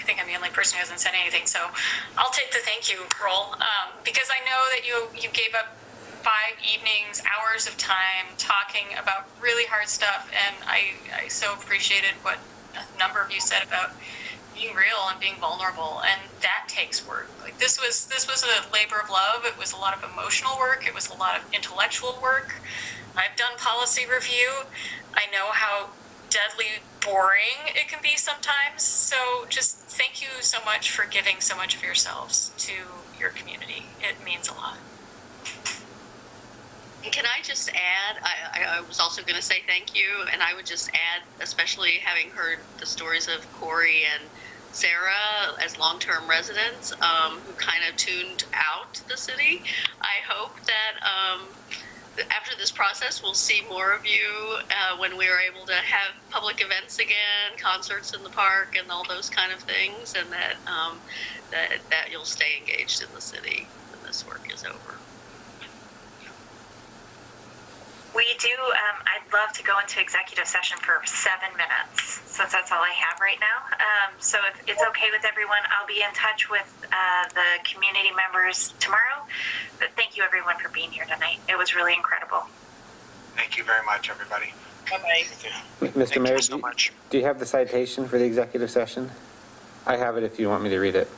think I'm the only person who hasn't said anything, so I'll take the thank you role, because I know that you gave up 5 evenings, hours of time talking about really hard stuff, and I so appreciated what a number of you said about being real and being vulnerable, and that takes work. Like this was a labor of love. It was a lot of emotional work. It was a lot of intellectual work. I've done policy review. I know how deadly boring it can be sometimes. So just thank you so much for giving so much of yourselves to your community. It means a lot. And can I just add, I was also going to say thank you, and I would just add, especially having heard the stories of Corey and Sarah as long-term residents who kind of tuned out the city. I hope that after this process, we'll see more of you when we are able to have public events again, concerts in the park, and all those kind of things, and that that you'll stay engaged in the city when this work is over. We do, I'd love to go into executive session for 7 minutes, since that's all I have right now. So if it's okay with everyone, I'll be in touch with the community members tomorrow. But thank you everyone for being here tonight. It was really incredible. Thank you very much, everybody. Mr. Bye-bye. Thank Mayor, you so much. do you have the citation for the executive session? I have it if you want me to read it.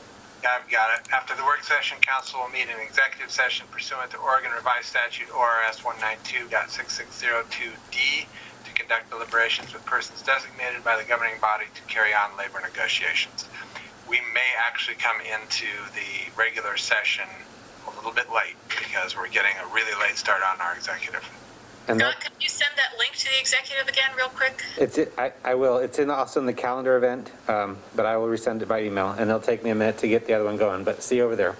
Yeah, I've got it. After the work session, council will meet in executive session pursuant to Oregon Revised Statute ORS 192.6602D to conduct deliberations with persons designated by the governing body to carry on labor negotiations. We may actually come into the regular session a little bit late because we're getting a really late start on our executive. And Scott, could you send that link to the executive again real quick? I will. It's also in the calendar event, but I will resend it by email, and it'll take me a minute to get the other one going. But see you over there.